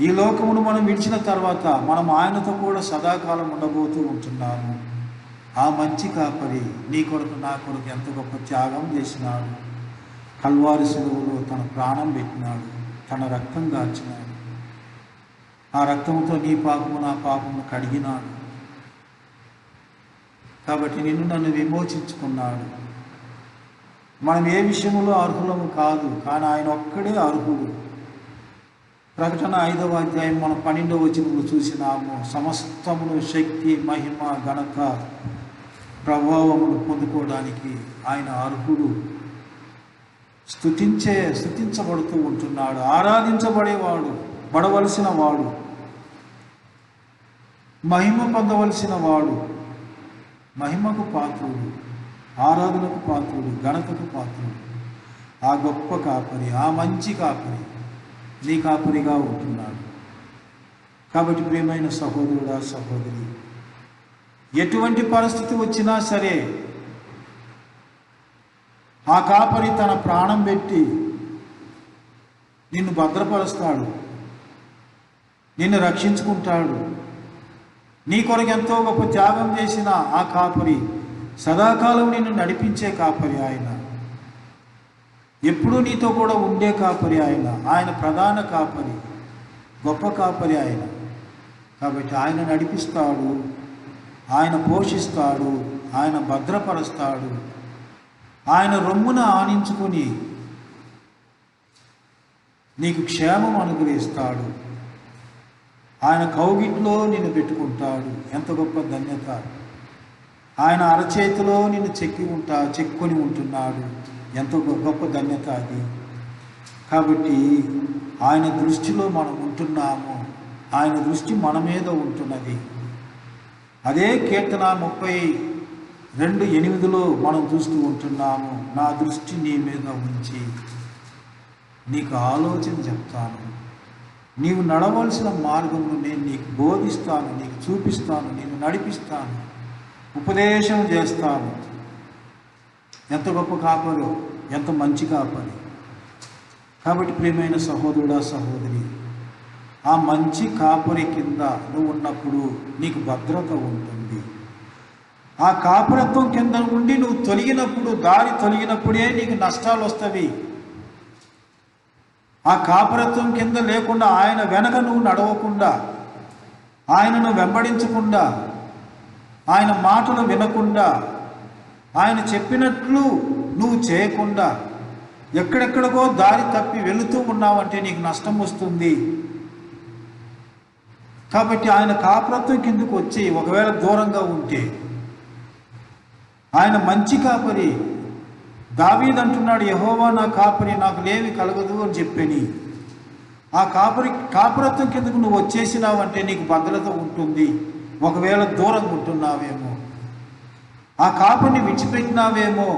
ఈ లోకమును మనం విడిచిన తర్వాత మనం ఆయనతో కూడా సదాకాలం ఉండబోతూ ఉంటున్నాము. ఆ మంచి కాపరి నీ కొరకు నా కొరకు ఎంత గొప్ప త్యాగం చేసినాడు. కల్వారి శిలువలో తన ప్రాణం పెట్టినాడు, తన రక్తం గార్చినాడు. ఆ రక్తంతో నీ పాపము నా పాపము కడిగినాడు. కాబట్టి నిన్ను నన్ను విమోచించుకున్నాడు. మనం ఏ విషయంలో అర్హులము కాదు, కానీ ఆయన ఒక్కడే అర్హుడు. ప్రకటన 5వ అధ్యాయం మనం 12వ వచనంలో చూసినాము. సమస్తమును శక్తి, మహిమ, ఘనత, ప్రభావములు పొందుకోవడానికి ఆయన అర్హుడు. స్తుతించబడుతూ ఉంటున్నాడు. బడవలసిన వాడు, మహిమ పొందవలసిన వాడు, మహిమకు పాత్రుడు, ఆరాధనకు పాత్రుడు, ఘనతకు పాత్రుడు. ఆ గొప్ప కాపరి, ఆ మంచి కాపరి నీ కాపరిగా ఉంటున్నాడు. కాబట్టి ప్రియమైన సహోదరుడా, సహోదరి, ఎటువంటి పరిస్థితి వచ్చినా సరే ఆ కాపరి తన ప్రాణం పెట్టి నిన్ను భద్రపరుస్తాడు, నిన్ను రక్షించుకుంటాడు. నీ కొరకు ఎంతో గొప్ప త్యాగం చేసిన ఆ కాపరి సదాకాలం నిన్ను నడిపించే కాపరి ఆయన. ఎప్పుడూ నీతో కూడా ఉండే కాపరి ఆయన ప్రధాన కాపరి, గొప్ప కాపరి ఆయన. కాబట్టి ఆయన నడిపిస్తాడు, ఆయన పోషిస్తాడు, ఆయన భద్రపరుస్తాడు, ఆయన రొమ్మున ఆనించుకొని నీకు క్షేమం అనుగ్రహిస్తాడు. ఆయన కౌగిట్లో నిన్ను పెట్టుకుంటాడు. ఎంత గొప్ప ధన్యత! ఆయన అరచేతిలో నిన్ను చెక్కుని ఉంటున్నాడు. ఎంతో గొప్ప ధన్యత అది. కాబట్టి ఆయన దృష్టిలో మనం ఉంటున్నాము, ఆయన దృష్టి మన మీద ఉంటున్నది. అదే కీర్తన 32:8 మనం చూస్తూ ఉంటున్నాము. నా దృష్టి నీ మీద ఉంచి నీకు ఆలోచన చెప్తాను, నీవు నడవలసిన మార్గంలో నేను నీకు బోధిస్తాను, నీకు చూపిస్తాను, నేను నడిపిస్తాను, ఉపదేశం చేస్తాను. ఎంత గొప్ప కాపరి, ఎంత మంచి కాపరి. కాబట్టి ప్రియమైన సహోదరుడా, సహోదరి, ఆ మంచి కాపరి కింద నువ్వు ఉన్నప్పుడు నీకు భద్రత ఉంటుంది. ఆ కాపరత్వం కింద ఉండి నువ్వు దారి తొలగినప్పుడే నీకు నష్టాలు వస్తాయి. ఆ కాపరత్వం కింద లేకుండా, ఆయన వెనక నువ్వు నడవకుండా, ఆయనను వెంబడించకుండా, ఆయన మాటలు వినకుండా, ఆయన చెప్పినట్లు నువ్వు చేయకుండా ఎక్కడెక్కడికో దారి తప్పి వెళుతూ ఉన్నావంటే నీకు నష్టం వస్తుంది. కాబట్టి ఆయన కాపరత్వం కిందకు వచ్చి ఒకవేళ దూరంగా ఉంటే, ఆయన మంచి కాపరి. దావీదు అంటున్నాడు, యెహోవా నా కాపరి, నాకు లేమి కలగదు అని చెప్పని. ఆ కాపరత్వం కిందకు నువ్వు వచ్చేసినావంటే నీకు భద్రత ఉంటుంది. ఒకవేళ దూరంగా ఉంటున్నావేమో, ఆ కాపరిని విడిచిపెట్టినావేమో,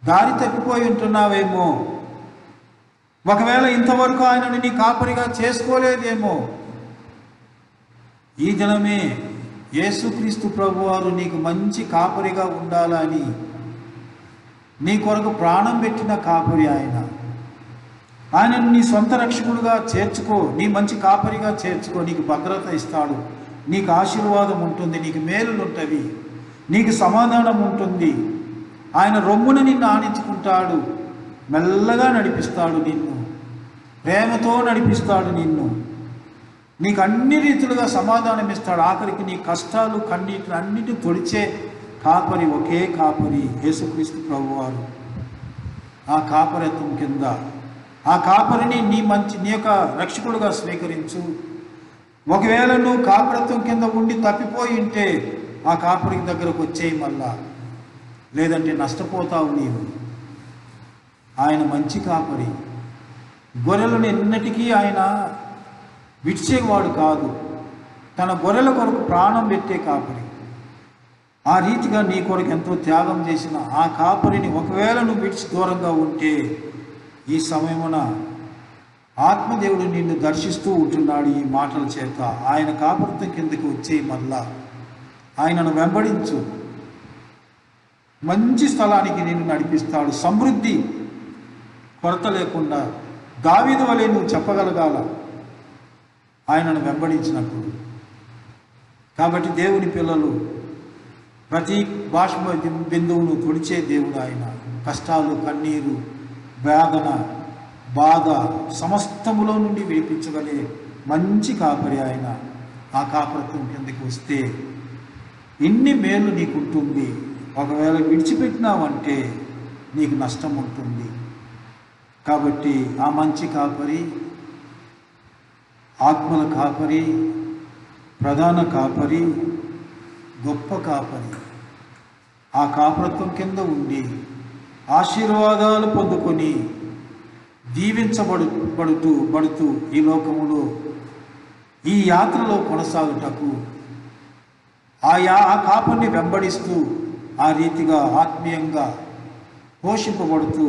దారి తప్పిపోయి ఉంటున్నావేమో, ఒకవేళ ఇంతవరకు ఆయనని నీ కాపరిగా చేసుకోలేదేమో, ఈ దినమే యేసుక్రీస్తు ప్రభువారు నీకు మంచి కాపరిగా ఉండాలని నీ కొరకు ప్రాణం పెట్టిన కాపరి ఆయన. ఆయనను నీ సొంత రక్షకుడుగా చేర్చుకో, నీ మంచి కాపరిగా చేర్చుకో. నీకు భద్రత ఇస్తాడు, నీకు ఆశీర్వాదం ఉంటుంది, నీకు మేలులు ఉంటవి, నీకు సమాధానం ఉంటుంది. ఆయన రొమ్మున నిన్ను ఆనించుకుంటాడు, మెల్లగా నడిపిస్తాడు, నిన్ను ప్రేమతో నడిపిస్తాడు, నీకు అన్ని రీతులుగా సమాధానం ఇస్తాడు. ఆఖరికి నీ కష్టాలు కన్నీటిని అన్నిటిని తొడిచే కాపరి ఒకే కాపరి, యేసుక్రీస్తు ప్రభువారు. ఆ కాపరత్వం కింద ఆ కాపరిని నీ యొక్క రక్షకుడుగా స్వీకరించు. ఒకవేళ నువ్వు కాపరత్వం కింద ఉండి తప్పిపోయి ఉంటే ఆ కాపరి దగ్గరకు వచ్చేయి మళ్ళా, లేదంటే నష్టపోతావు నీవు. ఆయన మంచి కాపరి. గొర్రెలను ఎన్నటికీ ఆయన విడిచేవాడు కాదు. తన గొర్రెల కొరకు ప్రాణం పెట్టే కాపరి. ఆ రీతిగా నీ కొరకు ఎంతో త్యాగం చేసిన ఆ కాపరిని ఒకవేళ నువ్వు విడిచి దూరంగా ఉంటే ఈ సమయమున ఆత్మదేవుడు నిన్ను దర్శిస్తూ ఉంటున్నాడు. ఈ మాటల చేత ఆయన కాపరిత్వం కిందకి వచ్చే మళ్ళా ఆయనను వెంబడించు. మంచి స్థలానికి నిన్ను నడిపిస్తాడు. సమృద్ధి, కొరత లేకుండా దావీదు వలె నువ్వు చెప్పగలగాల ఆయనను వెంబడించినప్పుడు. కాబట్టి దేవుని పిల్లలు, ప్రతి బాష్మ బిందువును తుడిచే దేవుడు ఆయన. కష్టాలు, కన్నీరు, వేదన, బాధ సమస్తములో నుండి విడిపించగలే మంచి కాపరి ఆయన. ఆ కాపరత్వం కిందకి వస్తే ఇన్ని మేలు నీకుంటుంది. ఒకవేళ విడిచిపెట్టినావంటే నీకు నష్టం ఉంటుంది. కాబట్టి ఆ మంచి కాపరి, ఆత్మల కాపరి, ప్రధాన కాపరి, గొప్ప కాపరి, ఆ కాపరత్వం కింద ఉండి ఆశీర్వాదాలు పొందుకొని దీవించబడుతూ ఈ లోకములో ఈ యాత్రలో కొనసాగుటకు ఆ కాపరిని వెంబడిస్తూ ఆ రీతిగా ఆత్మీయంగా పోషింపబడుతూ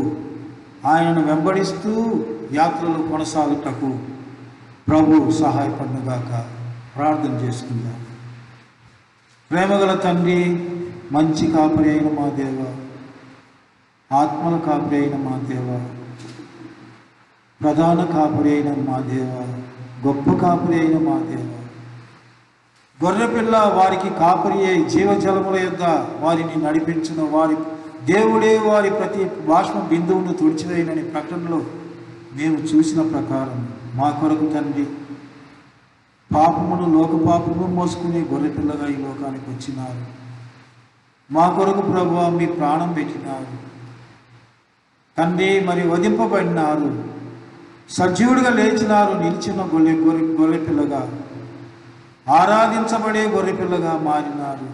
ఆయనను వెంబడిస్తూ యాత్రలో కొనసాగుటకు ప్రభు సహాయపడునుగాక. ప్రార్థన చేసుకుందాం. ప్రేమగల తండ్రి, మంచి కాపరి అయిన మా దేవ, ఆత్మల కాపరి అయిన మా దేవ, ప్రధాన కాపరి అయిన మా దేవ, గొప్ప కాపరి అయిన మా దేవ, గొర్రెపిల్ల వారికి కాపరి అయి జీవజలముల యొద్ద వారిని నడిపించిన వారి దేవుడే వారి ప్రతి బాష్మ బిందువును తుడిచివేయనని ప్రకటనలో మేము చూసిన ప్రకారం మా కొరకు తండ్రి పాపమును, లోక పాపము మోసుకునే గొర్రెపిల్లగా ఈ లోకానికి వచ్చినారు. మా కొరకు ప్రభువా మీ ప్రాణం పెట్టినారు తండ్రి. మరి వధింపబడినారు, సజీవుడిగా లేచినారు, నిలిచిన గొర్రెపిల్లగా, ఆరాధించబడే గొర్రెపిల్లగా మారినారు.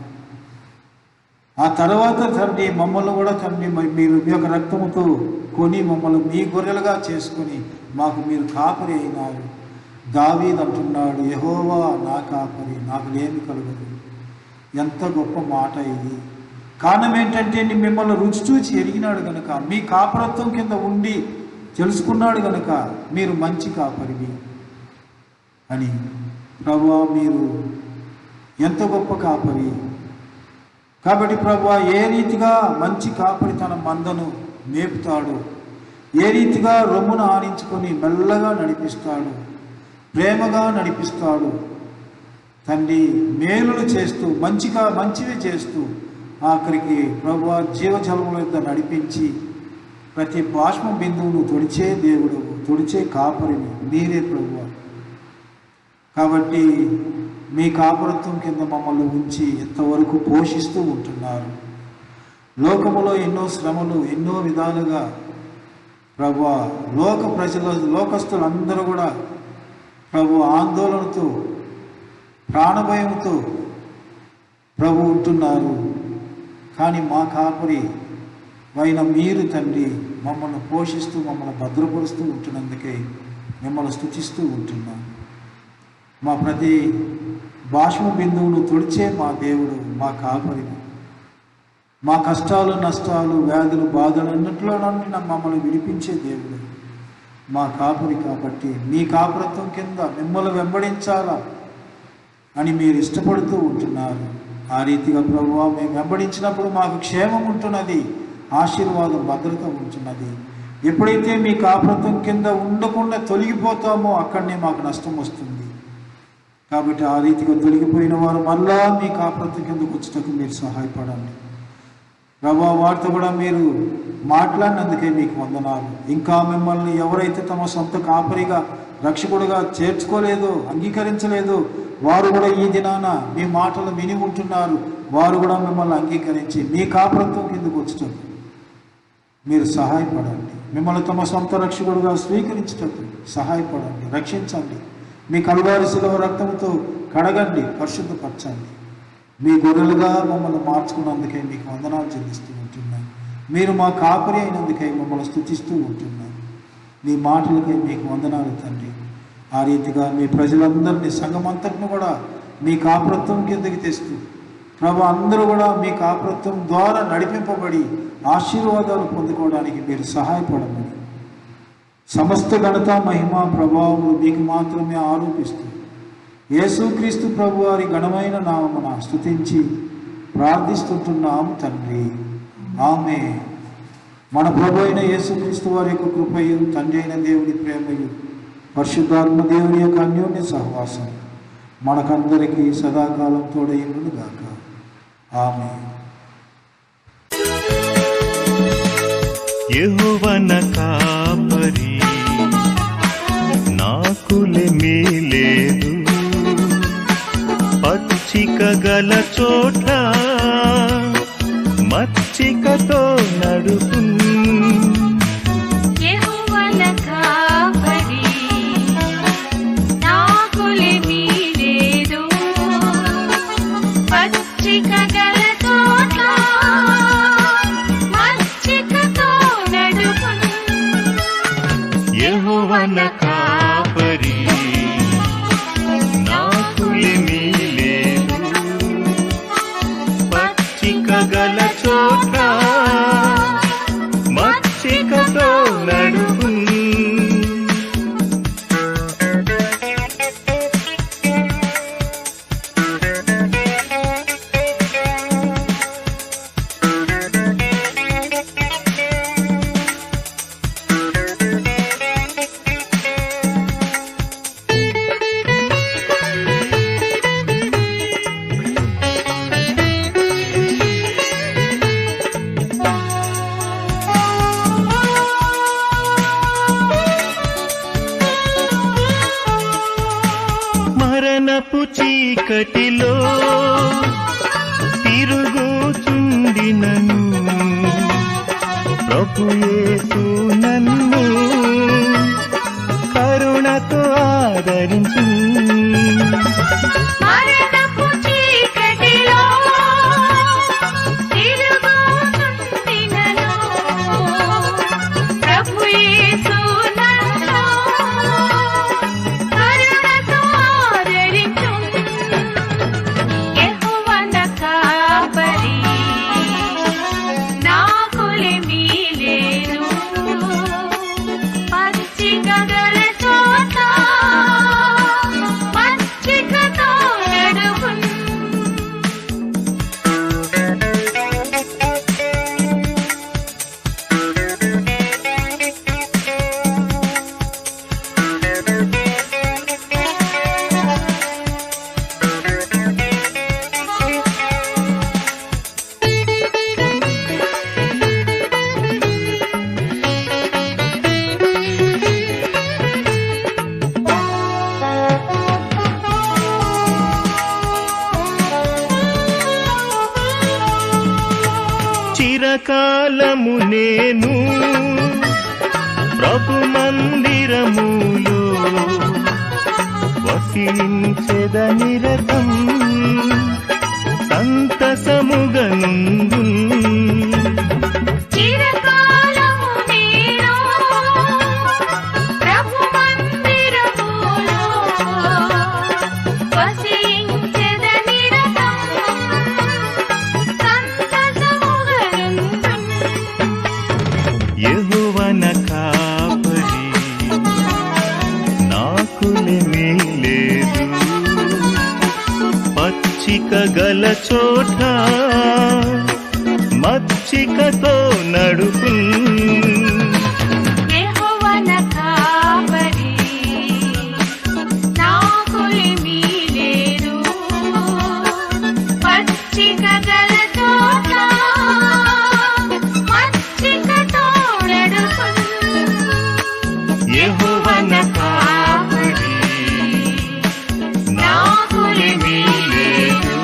ఆ తర్వాత తండ్రి మమ్మల్ని కూడా తండ్రి మీరు మీ యొక్క రక్తముతో కొని మమ్మల్ని మీ గొర్రెలుగా చేసుకొని మాకు మీరు కాపరి అయినారు. దావీదు అంటున్నాడు, యెహోవా నా కాపరి, నాకు లేమి కలుగదు. ఎంత గొప్ప మాట ఇది! కారణం ఏంటంటే మిమ్మల్ని రుచి చూచి ఎరిగినాడు గనుక, మీ కాపరత్వం కింద ఉండి తెలుసుకున్నాడు గనుక మీరు మంచి కాపరివి అని. ప్రభువా మీరు ఎంత గొప్ప కాపరి! కాబట్టి ప్రభువా ఏ రీతిగా మంచి కాపరి తన మందను మేపుతాడు, ఏ రీతిగా రొమ్మును ఆనించుకొని మెల్లగా నడిపిస్తాడు, ప్రేమగా నడిపిస్తాడు తండ్రి. మేలులు చేస్తూ మంచివి చేస్తూ ఆఖరికి ప్రభువా జీవజలముల యొద్ద నడిపించి ప్రతి బాష్మ బిందువును తుడిచే దేవుడు, తుడిచే కాపరిని మీరే ప్రభువా. కాబట్టి మీ కాపరత్వం కింద మమ్మల్ని ఉంచి ఇంతవరకు పోషిస్తూ ఉంటున్నారు. లోకములో ఎన్నో శ్రమలు, ఎన్నో విధాలుగా ప్రభువా లోకస్తులందరూ కూడా ప్రభు ఆందోళనతో, ప్రాణభయంతో ప్రభు ఉంటున్నారు. కానీ మా కాపరి అయిన మీరు తండ్రి మమ్మల్ని పోషిస్తూ మమ్మల్ని భద్రపరుస్తూ ఉంటున్నందుకే మిమ్మల్ని స్తుతిస్తూ ఉంటున్నాం. మా ప్రతి బాష్మ బిందువును తుడిచే మా దేవుడు, మా కాపరి, మా కష్టాలు, నష్టాలు, వ్యాధులు, బాధలు అన్నింటిలో నుండి మమ్మల్ని విడిపించే దేవుడు మా కాపరి. కాబట్టి మీ కాపరత్వం కింద మిమ్మల్ని వెంబడించాలా అని మీరు ఇష్టపడుతూ ఉంటున్నారు. ఆ రీతిగా ప్రభువా మేము వెంబడించినప్పుడు మాకు క్షేమం ఉంటున్నది, ఆశీర్వాదం, భద్రత ఉంటున్నది. ఎప్పుడైతే మీ కాపరత్వం కింద ఉండకుండా తొలగిపోతామో అక్కడనే మాకు నష్టం వస్తుంది. కాబట్టి ఆ రీతిగా తొలగిపోయిన వారు మళ్ళా మీ కాపరత్వం కిందకు వచ్చేటప్పుడు మీరు సహాయపడండి ప్రభువా. వారితో కూడా మీరు మాట్లాడినందుకే మీకు వందనాలు. ఇంకా మిమ్మల్ని ఎవరైతే తమ సొంత కాపరిగా, రక్షకుడుగా చేర్చుకోలేదో, అంగీకరించలేదో వారు కూడా ఈ దినాన మీ మాటలు విని ఉంటున్నారు. వారు కూడా మిమ్మల్ని అంగీకరించి మీ కాపరత్వం కిందకు వచ్చేటప్పుడు మీరు సహాయపడండి. మిమ్మల్ని తమ సొంత రక్షకుడుగా స్వీకరించుటకు సహాయపడండి, రక్షించండి. మీ కలువారి శిలువ రక్తంతో కడగండి, పరిశుద్ధపరచండి. మీ గొర్రెలుగా మమ్మల్ని మార్చుకున్నందుకే మీకు వందనాలు చెల్లిస్తూ ఉంటున్నాను. మీరు మా కాపరి అయినందుకై మమ్మల్ని స్తుతిస్తూ ఉంటున్నాను. మీ మాటలకై మీకు వందనాలు తండ్రి. ఆ రీతిగా మీ ప్రజలందరినీ, సంఘమంతటిని కూడా మీ కాపురత్వం కిందకి తెస్తూ ప్రభు అందరూ కూడా మీ కాపురత్వం ద్వారా నడిపింపబడి ఆశీర్వాదాలు పొందుకోవడానికి మీరు సహాయపడమని, సమస్త ఘనత మహిమ ప్రభావములు మీకు మాత్రమే ఆరోపిస్తూ యేసుక్రీస్తు ప్రభు వారి ఘనమైన నామమున స్తుతించి ప్రార్థిస్తుంటున్నాం తండ్రి. ఆమేన్. మన ప్రభు అయిన యేసుక్రీస్తు వారి యొక్క కృపయు, తండ్రి అయిన దేవుని ప్రేమయు, పరిశుద్ధాత్మ దేవుని యొక్క అన్యోన్య సహవాసం మనకందరికీ సదాకాలం తోడైండును గాక. ఆమేన్. యెహోవా నా కాపరి, నాకులేమీ లేదు. పచ్చిక గల చోట మచ్చికతో నడుపు. యెహోవా నా కాపరి, నాకులేమీ లేదు. పచ్చిక గల చోట మచ్చికతో నడుపును. యెహోవా నా కాపరి, నాకులేమీ లేదు. పచ్చిక గల చోట మచ్చికతో నడుపు. మరణపు చీకటిలో తిరుగుచుండినను ప్రభు యేసు నన్ను కరుణతో ఆదరించు. మరణపు చీకటిలో తిరుగుచుండినను ప్రభు యేసు నన్ను కరుణతో ఆదరించును. యెహోవా నా కాపరి, నాకులేమీ లేదు. పచ్చిక గల చోట మచ్చికతో నడుపును. చిరకాలము నేను ప్రభు మందిరములో వసించెద నిరతం సంతసముగనుందు. చిరకాలము నేను ప్రభు మందిరములో వసించెద నిరతం సంతసముగనుందును. యెహోవా నా కాపరి, నాకులేమీ లేదు. పచ్చిక గల చోట మచ్చికతో నడుపు. యెహోవా నా కాపరి, నాకులేమీ లేదు. పచ్చిక గల చోట మచ్చికతో నడుపును. యెహోవా నా కాపరి, నాకులేమీ లేదు.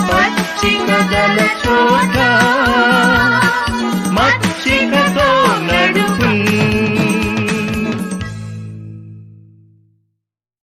పచ్చిక గల